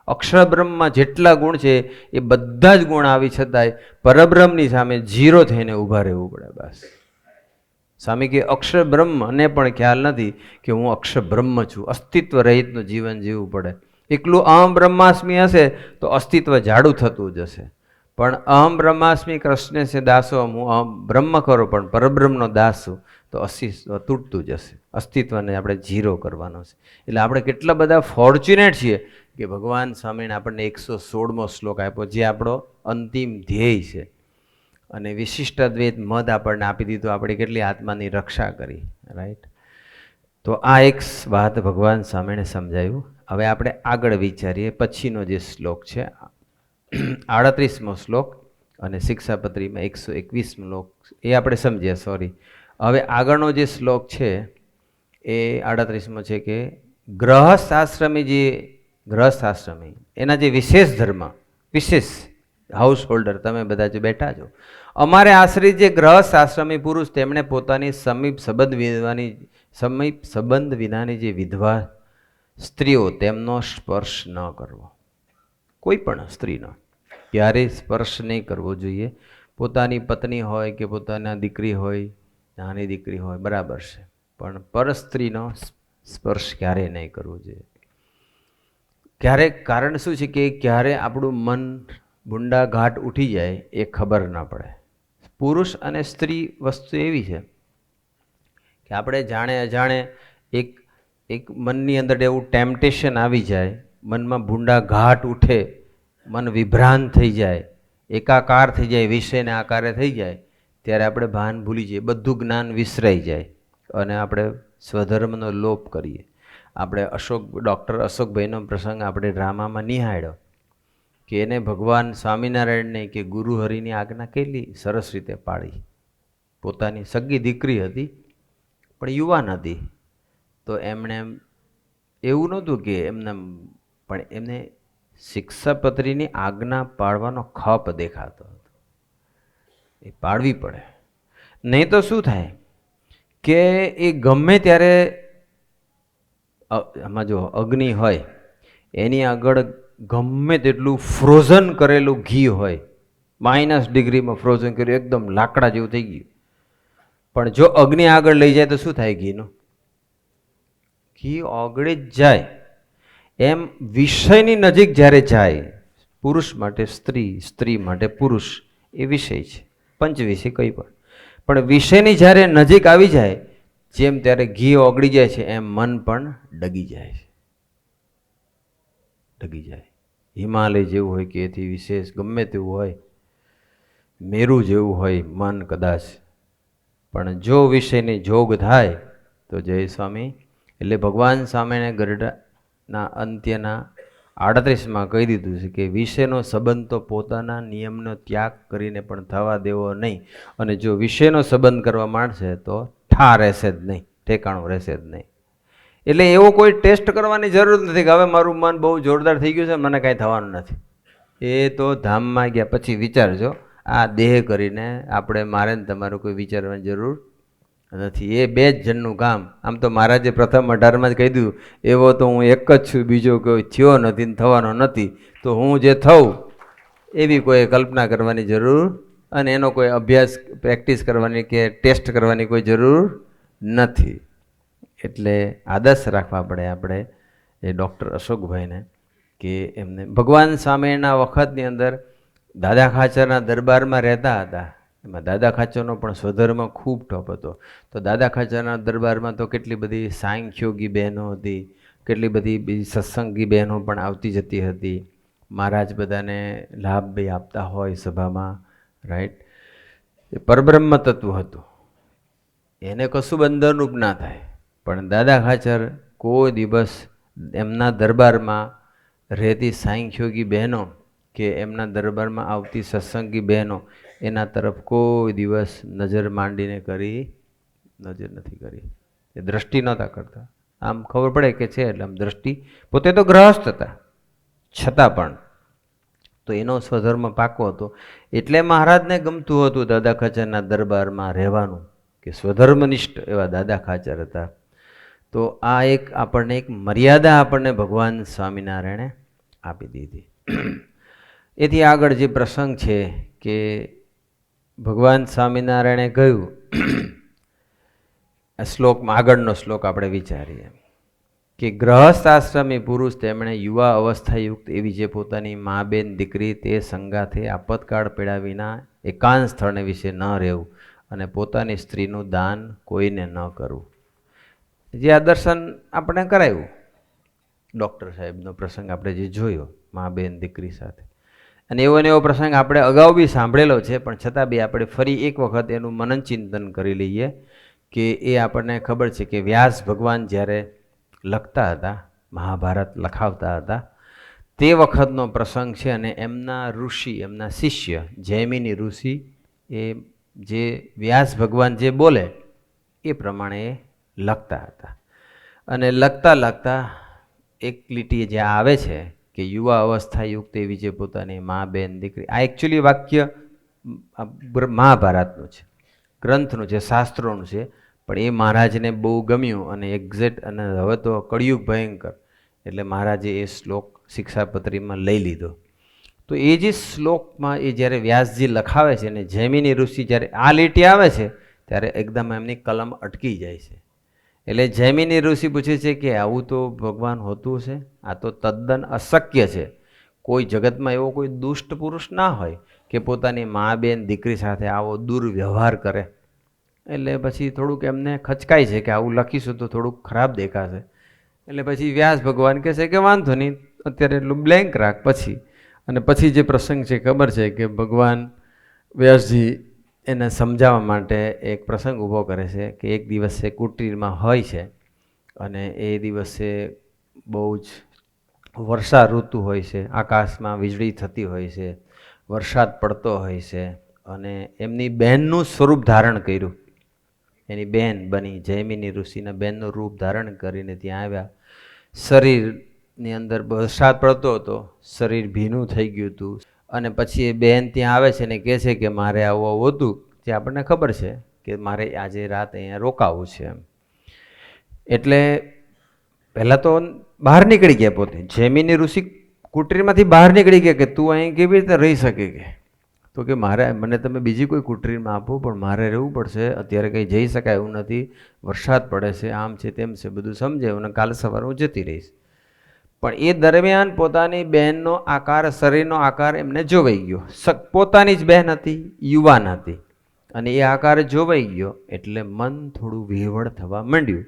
અક્ષર બ્રહ્મમાં જેટલા ગુણ છે એ બધા જ ગુણ આવી છતાંય પરબ્રહ્મની સામે 0 થઈને ઊભા રહેવું પડે. બસ સ્વામી કે અક્ષર બ્રહ્મને પણ ખ્યાલ નથી કે હું અક્ષર બ્રહ્મ છું. અસ્તિત્વ રહિતનું જીવન જીવવું પડે. એકલું અહમ બ્રહ્માસ્મિ હશે તો અસ્તિત્વ જાડું થતું જ હશે. પણ અહમ બ્રહ્માસ્મિ કૃષ્ણ છે દાસો, હું અહમ બ્રહ્મ ખરો પણ પરબ્રહ્મનો દાસ છું, તો અસ્તિત્વ તૂટતું જ હશે. અસ્તિત્વને આપણે 0 કરવાનો છે. એટલે આપણે કેટલા બધા ફોર્ચ્યુનેટ છીએ કે ભગવાન સ્વામીને આપણને 116મો શ્લોક આપ્યો, જે આપણો અંતિમ ધ્યેય છે. અને વિશિષ્ટ અદ્વૈત મદ આપણને આપી દીધું, આપણે કેટલી આત્માની રક્ષા કરી. રાઈટ. તો આ એક વાત ભગવાન સ્વામીને સમજાયું. હવે આપણે આગળ વિચારીએ. પછીનો જે શ્લોક છે 38મો શ્લોક અને શિક્ષાપત્રીમાં 121મો શ્લોક, એ આપણે સમજ્યા. સોરી, હવે આગળનો જે શ્લોક છે એ 38મો છે કે ગ્રહસ્થાશ્રમી એના જે વિશેષ ધર્મ, વિશેષ હાઉસ હોલ્ડર, તમે બધા જે બેઠા છો, અમારે આશ્રિત જે ગ્રહસ્થાશ્રમી પુરુષ, તેમણે પોતાની સમીપ સંબંધ વિનાની જે વિધવા સ્ત્રીઓ, તેમનો સ્પર્શ ન કરવો. કોઈ પણ સ્ત્રીનો ક્યારેય સ્પર્શ નહીં કરવો જોઈએ. પોતાની પત્ની હોય કે પોતાના દીકરી હોય, નાની દીકરી હોય, બરાબર છે, પણ પર સ્ત્રીનો સ્પર્શ ક્યારેય નહીં કરવો જોઈએ. ક્યારેક કારણ શું છે કે ક્યારે આપણું મન ભૂંડા ઘાટ ઉઠી જાય એ ખબર ન પડે. પુરુષ અને સ્ત્રી વસ્તુ એવી છે કે આપણે જાણે અજાણે એક મનની અંદર એવું ટેમ્પટેશન આવી જાય, મનમાં ભૂંડા ઘાટ ઉઠે, મન વિભ્રાંત થઈ જાય, એકાકાર થઈ જાય, વિષયને આકારે થઈ જાય, ત્યારે આપણે ભાન ભૂલી જઈએ, બધું જ્ઞાન વિસરાઈ જાય અને આપણે સ્વધર્મનો લોપ કરીએ. આપણે ડૉક્ટર અશોકભાઈનો પ્રસંગ આપણે ડ્રામામાં નિહાળ્યો કે એને ભગવાન સ્વામિનારાયણને કે ગુરુ હરિની આજ્ઞા કેટલી સરસ રીતે પાળી. પોતાની સગી દીકરી હતી પણ યુવાન હતી, તો એમણે એવું નહોતું કે એમને, પણ એમને શિક્ષાપત્રીની આજ્ઞા પાળવાનો ખપ દેખાતો હતો. એ પાળવી પડે, નહીં તો શું થાય કે એ ગમે ત્યારે, આમાં જો અગ્નિ હોય એની આગળ ગમે તેટલું ફ્રોઝન કરેલું ઘી હોય, -ડિગ્રીમાં ફ્રોઝન કર્યું, એકદમ લાકડા જેવું થઈ ગયું, પણ જો અગ્નિ આગળ લઈ જાય તો શું થાય? ઘીનું ઘી ઓગળી જ જાય. એમ વિષયની નજીક જ્યારે જાય, પુરુષ માટે સ્ત્રી, સ્ત્રી માટે પુરુષ, એ વિષય છે, પંચ વિષય કંઈ પણ વિષયની જ્યારે નજીક આવી જાય, જેમ ત્યારે ઘી ઓગળી જાય છે, એમ મન પણ ડગી જાય છે. ડગી જાય. હિમાલય જેવું હોય કે એથી વિશેષ ગમે તેવું હોય, મેરુ જેવું હોય મન કદાચ, પણ જો વિષયની જોગ થાય તો જય સ્વામી. એટલે ભગવાન સ્વામીને ગરડાના અંત્યના 38માં કહી દીધું છે કે વિષયનો સંબંધ તો પોતાના નિયમનો ત્યાગ કરીને પણ થવા દેવો નહીં, અને જો વિષયનો સંબંધ કરવા માંડશે તો રહેશે જ નહીં, ઠેકાણું રહેશે જ નહીં. એટલે એવો કોઈ ટેસ્ટ કરવાની જરૂર નથી કે હવે મારું મન બહુ જોરદાર થઈ ગયું છે, મને કાંઈ થવાનું નથી. એ તો ધામમાં ગયા પછી વિચારજો. આ દેહ કરીને આપણે, મારે ને તમારું કોઈ વિચારવાની જરૂર નથી. એ 2 જ જણનું કામ. આમ તો મહારાજે પ્રથમ 18માં જ કહી દીધું, એવો તો હું એક જ છું, બીજો કોઈ થયો નથી ને થવાનો નથી, તો હું જે થઉં એવી કોઈ કલ્પના કરવાની જરૂર, અને એનો કોઈ અભ્યાસ પ્રેક્ટિસ કરવાની કે ટેસ્ટ કરવાની કોઈ જરૂર નથી. એટલે આદર્શ રાખવા પડે આપણે એ ડૉક્ટર અશોકભાઈને કે એમને ભગવાન સ્વામીના વખતની અંદર દાદા ખાચરના દરબારમાં રહેતા હતા. એમાં દાદા ખાચરનો પણ સ્વધર્મ ખૂબ ટોપ હતો. તો દાદા ખાચરના દરબારમાં તો કેટલી બધી સાંખ્યોગી બહેનો હતી, કેટલી બધી બીજી સત્સંગી બહેનો પણ આવતી જતી હતી. મહારાજ બધાને લાભ બી આપતા હોય સભામાં. રાઈટ. એ પરબ્રહ્મ તત્વ હતું, એને કશું બંધનરૂપ ના થાય. પણ દાદા ખાચર કોઈ દિવસ એમના દરબારમાં રહેતી સાંખ્યોગી બહેનો કે એમના દરબારમાં આવતી સત્સંગી બહેનો, એના તરફ કોઈ દિવસ નજર માંડીને નજર નથી કરી. એ દ્રષ્ટિ નહોતા કરતા. આમ ખબર પડે કે છે એટલે આમ દ્રષ્ટિ, પોતે તો ગ્રહસ્થ હતા છતાં પણ, તો એનો સ્વધર્મ પાકો હતો. એટલે મહારાજને ગમતું હતું દાદા ખાચરના દરબારમાં રહેવાનું, કે સ્વધર્મનિષ્ઠ એવા દાદા ખાચર હતા. તો આ એક આપણને એક મર્યાદા આપણને ભગવાન સ્વામિનારાયણે આપી દીધી. એથી આગળ જે પ્રસંગ છે કે ભગવાન સ્વામિનારાયણે કહ્યું, આ શ્લોકમાં આગળનો શ્લોક આપણે વિચારીએ કે ગ્રહસ્થ આશ્રમી પુરુષ તેમણે યુવા અવસ્થાયુક્ત એવી જે પોતાની મા બેન દીકરી તે સંગાથે આપતકાળ પીડા વિના એકાંત સ્થળને વિશે ન રહેવું અને પોતાની સ્ત્રીનું દાન કોઈને ન કરવું. જે આ દર્શન આપણે કરાવ્યું, ડૉક્ટર સાહેબનો પ્રસંગ આપણે જે જોયો મા બેન દીકરી સાથે, અને એવો ને એવો પ્રસંગ આપણે અગાઉ બી સાંભળેલો છે, પણ છતાં બી આપણે ફરી એક વખત એનું મનન ચિંતન કરી લઈએ કે એ આપણને ખબર છે કે વ્યાસ ભગવાન જ્યારે લખતા હતા, મહાભારત લખાવતા હતા, તે વખતનો પ્રસંગ છે. અને એમના ઋષિ, એમના શિષ્ય જૈમિની ઋષિ, એ જે વ્યાસ ભગવાન જે બોલે એ પ્રમાણે એ લખતા હતા. અને લખતા એક લીટી જે આવે છે કે યુવા અવસ્થાયુક્ત એવી જે પોતાની મા બેન દીકરી, આ એકચ્યુઅલી વાક્ય મહાભારતનું છે, ગ્રંથનું છે, શાસ્ત્રોનું છે, પણ એ મહારાજને બહુ ગમ્યું અને એક્ઝેક્ટ, અને હવે તો કળિયુગ ભયંકર, એટલે મહારાજે એ શ્લોક શિક્ષાપત્રીમાં લઈ લીધો. તો એ જે શ્લોકમાં એ જ્યારે વ્યાસજી લખાવે છે અને જૈમિની ઋષિ જ્યારે આ લીટી આવે છે ત્યારે એકદમ એમની કલમ અટકી જાય છે. એટલે જૈમિની ઋષિ પૂછે છે કે આવું તો ભગવાન હોતું છે? આ તો તદ્દન અશક્ય છે. કોઈ જગતમાં એવો કોઈ દુષ્ટ પુરુષ ના હોય કે પોતાની મા બેન દીકરી સાથે આવો દુર્વ્યવહાર કરે. એટલે પછી થોડુંક એમને ખચકાય છે કે આવું લખીશું તો થોડુંક ખરાબ દેખાશે. એટલે પછી વ્યાસ ભગવાન કહે છે કે વાંધો નહીં, અત્યારે એટલું બ્લેન્ક રાખ. પછી જે પ્રસંગ છે ખબર છે કે ભગવાન વ્યાસજી એને સમજાવવા માટે એક પ્રસંગ ઊભો કરે છે કે એક દિવસે કુટીરમાં હોય છે અને એ દિવસે બહુ જ વર્ષા ઋતુ હોય છે, આકાશમાં વીજળી થતી હોય છે, વરસાદ પડતો હોય છે, અને એમની બહેનનું સ્વરૂપ ધારણ કર્યું. એની બહેન બની, જૈમિની ઋષિના બહેનનું રૂપ ધારણ કરીને ત્યાં આવ્યા. શરીરની અંદર વરસાદ પડતો હતો, શરીર ભીનું થઈ ગયું હતું. અને પછી એ બહેન ત્યાં આવે છે ને કહે છે કે મારે આવું હતું, જે આપણને ખબર છે કે મારે આજે રાત અહીંયા રોકાવું છે એમ. એટલે પહેલાં તો બહાર નીકળી ગયા, પોતે જૈમિની ઋષિ કુટીરમાંથી બહાર નીકળી ગયા કે તું અહીં કેવી રીતે રહી શકે, કે તો કે મને તમે બીજી કોઈ કુટીરમાં આપો, પણ મારે રહેવું પડશે, અત્યારે કંઈ જઈ શકાય એવું નથી, વરસાદ પડે છે, આમ છે તેમ છે, બધું સમજે, અને કાલે સવારે હું જતી રહીશ. પણ એ દરમિયાન પોતાની બહેનનો આકાર, શરીરનો આકાર એમને જોવાઈ ગયો. પોતાની જ બહેન હતી, યુવાન હતી, અને એ આકાર જોવાઈ ગયો એટલે મન થોડું વિહવળ થવા માંડ્યું.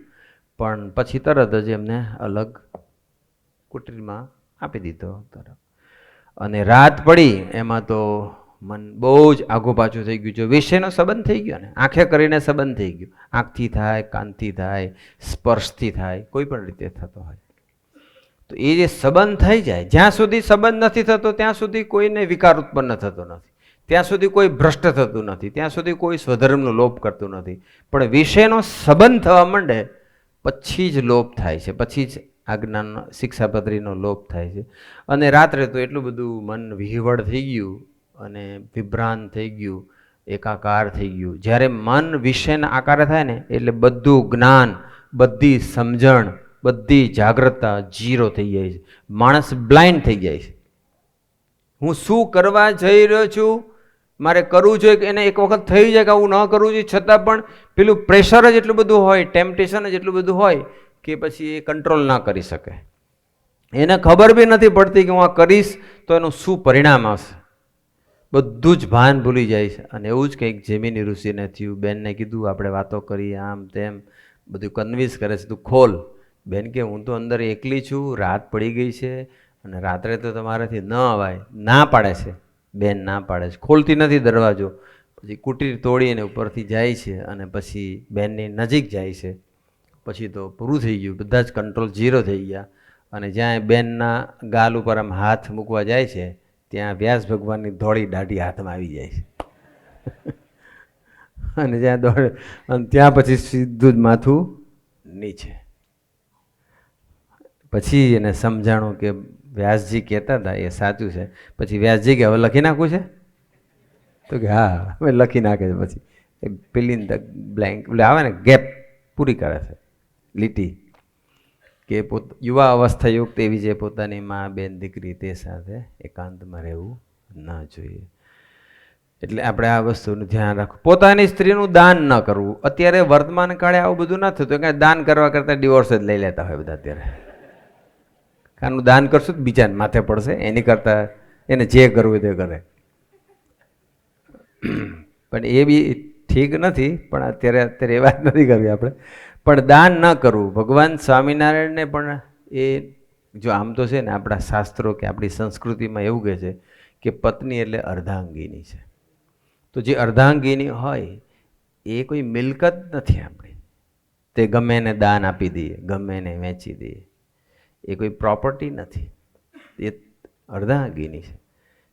પણ પછી તરત જ એમને અલગ કુટીરમાં આપી દીધો તરફ. અને રાત પડી એમાં તો મન બહુ જ આઘું પાછું થઈ ગયું. જો વિષયનો સંબંધ થઈ ગયો ને, આંખે કરીને સંબંધ થઈ ગયો, આંખથી થાય, કાનથી થાય, સ્પર્શથી થાય, કોઈ પણ રીતે થતો હોય. તો એ જે સંબંધ થઈ જાય, જ્યાં સુધી સંબંધ નથી થતો ત્યાં સુધી કોઈને વિકાર ઉત્પન્ન થતો નથી, ત્યાં સુધી કોઈ ભ્રષ્ટ થતું નથી, ત્યાં સુધી કોઈ સ્વધર્મનો લોપ કરતું નથી. પણ વિષયનો સંબંધ થવા માંડે પછી જ લોપ થાય છે, પછી જ આજ્ઞાનો, શિક્ષાપત્રીનો લોપ થાય છે. અને રાત્રે તો એટલું બધું મન વિહવળ થઈ ગયું અને વિભ્રાંત થઈ ગયું, એકાકાર થઈ ગયું. જ્યારે મન વિષયના આકારે થાય ને એટલે બધું જ્ઞાન, બધી સમજણ, બધી જાગ્રતતા ઝીરો થઈ જાય છે. માણસ બ્લાઇન્ડ થઈ જાય છે. હું શું કરવા જઈ રહ્યો છું, મારે કરવું જોઈએ, એને એક વખત થઈ જાય કે આવું ન કરવું જોઈએ, છતાં પણ પેલું પ્રેશર જ એટલું બધું હોય, ટેમ્પટેશન જ એટલું બધું હોય કે પછી એ કંટ્રોલ ના કરી શકે. એને ખબર બી નથી પડતી કે હું આ કરીશ તો એનું શું પરિણામ આવશે. બધું જ ભાન ભૂલી જાય છે. અને એવું જ કંઈક જૈમિની ઋષિને થયું. બેનને કીધું આપણે વાતો કરી, આમ તેમ બધું કન્વિન્સ કરે છે, તું ખોલ. બેન કે હું તો અંદર એકલી છું, રાત પડી ગઈ છે અને રાત્રે તો તમારાથી ન અવાય. ના પાડે છે, બેન ના પાડે છે, ખોલતી નથી દરવાજો. પછી કુટીર તોડીને ઉપરથી જાય છે અને પછી બેનની નજીક જાય છે. પછી તો પૂરું થઈ ગયું, બધા જ કંટ્રોલ ઝીરો થઈ ગયા. અને જ્યાં બેનના ગાલ ઉપર આમ હાથ મૂકવા જાય છે ત્યાં વ્યાસ ભગવાનની ધોળી દાઢી હાથમાં આવી જાય છે. અને જ્યાં દોડે અને ત્યાં પછી સીધું જ માથું નીચે. પછી એને સમજાણું કે વ્યાસજી કહેતા હતા એ સાચું છે. પછી વ્યાસજી કે હવે લખી નાખવું છે? તો કે હા, હવે લખી નાખે છે. પછી એ ફિલ ઇન ધ બ્લેન્ક, એટલે આવે ને ગેપ પૂરી કરે છે, લીટી. કે યુવા અવસ્થા યુક્ત એવી જે પોતાની મા બેન દીકરી તે સાથે એકાંતમાં રહેવું ન જોઈએ. એટલે આપણે આ વસ્તુનું ધ્યાન રાખવું. પોતાની સ્ત્રીનું દાન ન કરવું. અત્યારે વર્તમાન કાળે આવું બધું ન થતું, કે દાન કરવા કરતાં ડિવોર્સ જ લઈ લેતા હોય બધા અત્યારે. કાનું દાન કરશું તો બીજાને માથે પડશે, એની કરતાં એને જે કરવું તે કરે. પણ એ બી ઠીક નથી, પણ અત્યારે એ વાત નથી કરવી આપણે. પણ દાન ન કરવું. ભગવાન સ્વામિનારાયણને પણ એ જો આમ તો છે ને આપણા શાસ્ત્રો કે આપણી સંસ્કૃતિમાં એવું કહે છે કે પત્ની એટલે અર્ધાંગીની છે. તો જે અર્ધાંગીની હોય એ કોઈ મિલકત નથી આપણી, તે ગમે એને દાન આપી દઈએ, ગમે એને વેચી દઈએ, એ કોઈ પ્રોપર્ટી નથી, એ અર્ધાંગીની છે.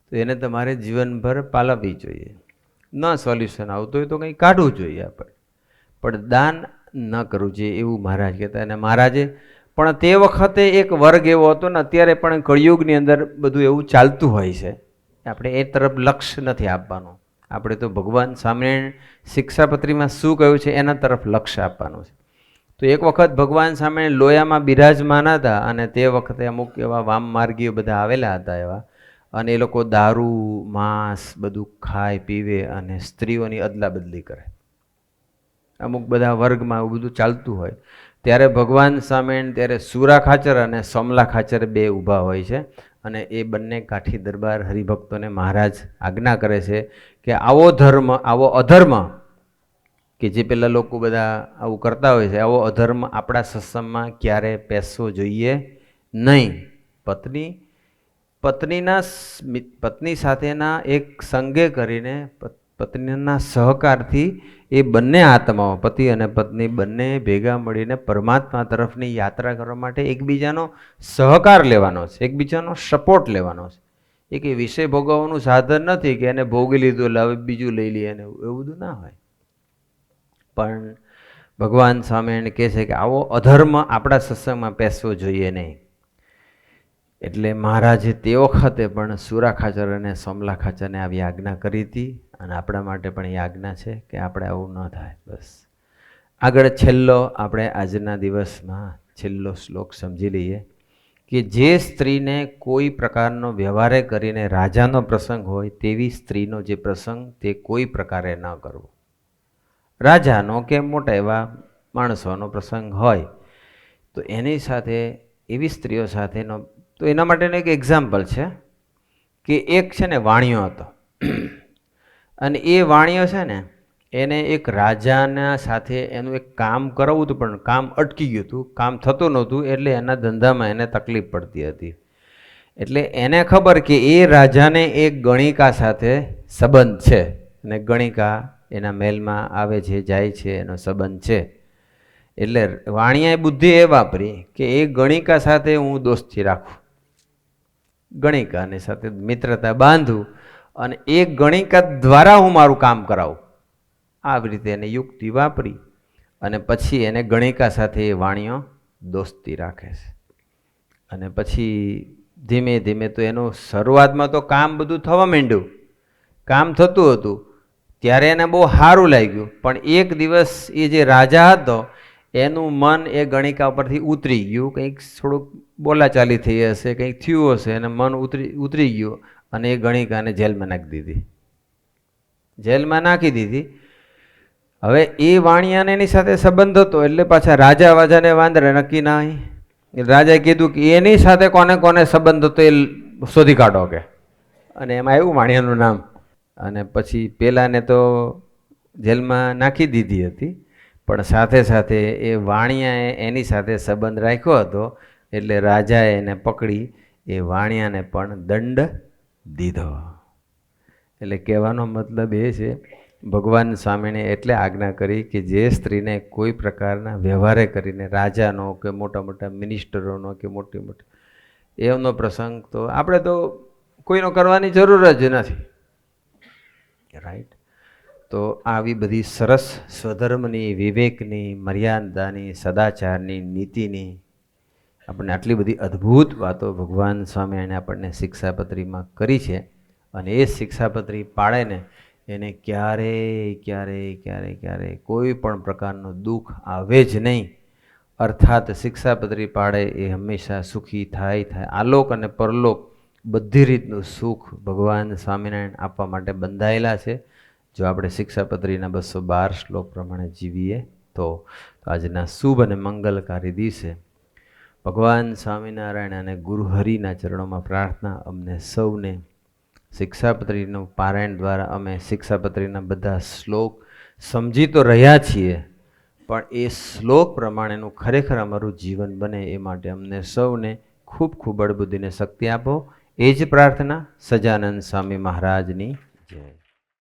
તો એને તમારે જીવનભર પાલવવી જોઈએ. ન સોલ્યુશન આવતું હોય તો કંઈ કાઢવું જોઈએ આપણે, પણ દાન ન કરવું જોઈએ એવું મહારાજ કહેતા. અને મહારાજે પણ તે વખતે એક વર્ગ એવો હતો ને, અત્યારે પણ કળિયુગની અંદર બધું એવું ચાલતું હોય છે. આપણે એ તરફ લક્ષ્ય નથી આપવાનું. આપણે તો ભગવાન સ્વામિનારાયણ શિક્ષાપત્રીમાં શું કહ્યું છે એના તરફ લક્ષ્ય આપવાનું છે. તો એક વખત ભગવાન સ્વામિનારાયણ લોયામાં બિરાજમાન હતા, અને તે વખતે અમુક એવા વામ માર્ગીઓ બધા આવેલા હતા એવા, અને એ લોકો દારૂ માંસ બધું ખાય પીવે અને સ્ત્રીઓની અદલા બદલી કરે. અમુક બધા વર્ગમાં એવું બધું ચાલતું હોય. ત્યારે ભગવાન સ્વામિનારાયણ ત્યારે સુરા ખાચર અને સોમલા ખાચર બે ઊભા હોય છે, અને એ બંને કાઠી દરબાર હરિભક્તોને મહારાજ આજ્ઞા કરે છે કે આવો ધર્મ, આવો અધર્મ કે જે પેલા લોકો બધા આવું કરતા હોય છે, આવો અધર્મ આપણા સત્સંગમાં ક્યારે પેસવો જોઈએ નહીં. પત્ની સાથેના એક સંગે કરીને પત્નીના સહકારથી એ બંને આત્માઓ, પતિ અને પત્ની બંને ભેગા મળીને પરમાત્મા તરફની યાત્રા કરવા માટે એકબીજાનો સહકાર લેવાનો છે, એકબીજાનો સપોર્ટ લેવાનો છે. એ કે વિષય ભોગવવાનું સાધન નથી કે એને ભોગી લીધું એટલે હવે બીજું લઈ લઈએ, ને એવું બધું ના હોય. પણ ભગવાન સ્વામિનારાયણ કહે છે કે આવો અધર્મ આપણા સત્સંગમાં પેસવો જોઈએ નહીં. એટલે મહારાજે તે વખતે પણ સુરા ખાચર અને સોમલા ખાચરને આવી આજ્ઞા કરી હતી, અને આપણા માટે પણ એ આજ્ઞા છે કે આપણે આવું ન થાય. બસ આગળ છેલ્લો આપણે આજના દિવસમાં છેલ્લો શ્લોક સમજી લઈએ કે જે સ્ત્રીને કોઈ પ્રકારનો વ્યવહારે કરીને રાજાનો પ્રસંગ હોય તેવી સ્ત્રીનો જે પ્રસંગ તે કોઈ પ્રકારે ન કરવો. રાજાનો કે મોટા એવા માણસોનો પ્રસંગ હોય તો એની સાથે, એવી સ્ત્રીઓ સાથેનો, તો એના માટેનું એક એક્ઝામ્પલ છે કે એક છે ને વાણિયો હતો, અને એ વાણિયો છે ને એને એક રાજાના સાથે એનું એક કામ કરાવવું હતું, પણ કામ અટકી ગયું હતું, કામ થતું નહોતું, એટલે એના ધંધામાં એને તકલીફ પડતી હતી. એટલે એને ખબર કે એ રાજાને એક ગણિકા સાથે સંબંધ છે, અને ગણિકા એના મહેલમાં આવે છે જાય છે, એનો સંબંધ છે. એટલે વાણિયાએ બુદ્ધિ એ વાપરી કે એ ગણિકા સાથે હું દોસ્તી રાખું, ગણિકાની સાથે મિત્રતા બાંધું, અને એ ગણિકા દ્વારા હું મારું કામ કરાવું. આવી રીતે એને યુક્તિ વાપરી, અને પછી એને ગણિકા સાથે એ વાણિયો દોસ્તી રાખે છે. અને પછી ધીમે ધીમે તો એનું શરૂઆતમાં તો કામ બધું થવા માંડ્યું, કામ થતું હતું, ત્યારે એને બહુ સારું લાગ્યું. પણ એક દિવસ એ જે રાજા હતો એનું મન એ ગણિકા પરથી ઉતરી ગયું, કંઈક થોડુંક બોલાચાલી થઈ હશે, કંઈક થયું હશે, અને મન ઉતરી ગયું, અને એ ગણિકાને જેલમાં નાખી દીધી. જેલમાં નાખી દીધી. હવે એ વાણિયાને એની સાથે સંબંધ હતો, એટલે પાછા રાજા વાજાને વાંદરે નક્કી ના. રાજાએ કીધું કે એની સાથે કોને કોને સંબંધ હતો એ શોધી કાઢો કે, અને એમાં આવ્યું વાણિયાનું નામ. અને પછી પેલાને તો જેલમાં નાખી દીધી હતી, પણ સાથે સાથે એ વાણિયાએ એની સાથે સંબંધ રાખ્યો હતો, એટલે રાજાએ એને પકડી એ વાણિયાને પણ દંડ દીધો. એટલે કહેવાનો મતલબ એ છે, ભગવાન સ્વામીને એટલે આજ્ઞા કરી કે જે સ્ત્રીને કોઈ પ્રકારના વ્યવહારે કરીને રાજાનો કે મોટા મોટા મિનિસ્ટરોનો કે મોટી મોટી એમનો પ્રસંગ તો આપણે તો કોઈનો કરવાની જરૂર જ નથી, રાઈટ. તો આવી બધી સરસ સ્વધર્મની, વિવેકની, મર્યાદાની, સદાચારની, નીતિની આપણને આટલી બધી અદ્ભુત વાતો ભગવાન સ્વામિનારાયણે આપણને શિક્ષાપત્રીમાં કરી છે. અને એ શિક્ષાપત્રી પાળે ને એને ક્યારેય કોઈ પણ પ્રકારનું દુઃખ આવે જ નહીં. અર્થાત શિક્ષાપત્રી પાડે એ હંમેશા સુખી થાય. આલોક અને પરલોક બધી રીતનું સુખ ભગવાન સ્વામિનારાયણ આપવા માટે બંધાયેલા છે. જો આપણે શિક્ષાપત્રીના 212 શ્લોક પ્રમાણે જીવીએ તો આજના શુભ અને મંગલકારી દિવસે ભગવાન સ્વામિનારાયણ અને ગુરુ હરિના ચરણોમાં પ્રાર્થના, અમને સૌને શિક્ષાપત્રીનું પારાયણ દ્વારા અમે શિક્ષાપત્રીના બધા શ્લોક સમજી તો રહ્યા છીએ, પણ એ શ્લોક પ્રમાણેનું ખરેખર અમારું જીવન બને એ માટે અમને સૌને ખૂબ ખૂબ બળબુદ્ધિને શક્તિ આપો. એ જ પ્રાર્થના. સજાનંદ સ્વામી મહારાજની જય.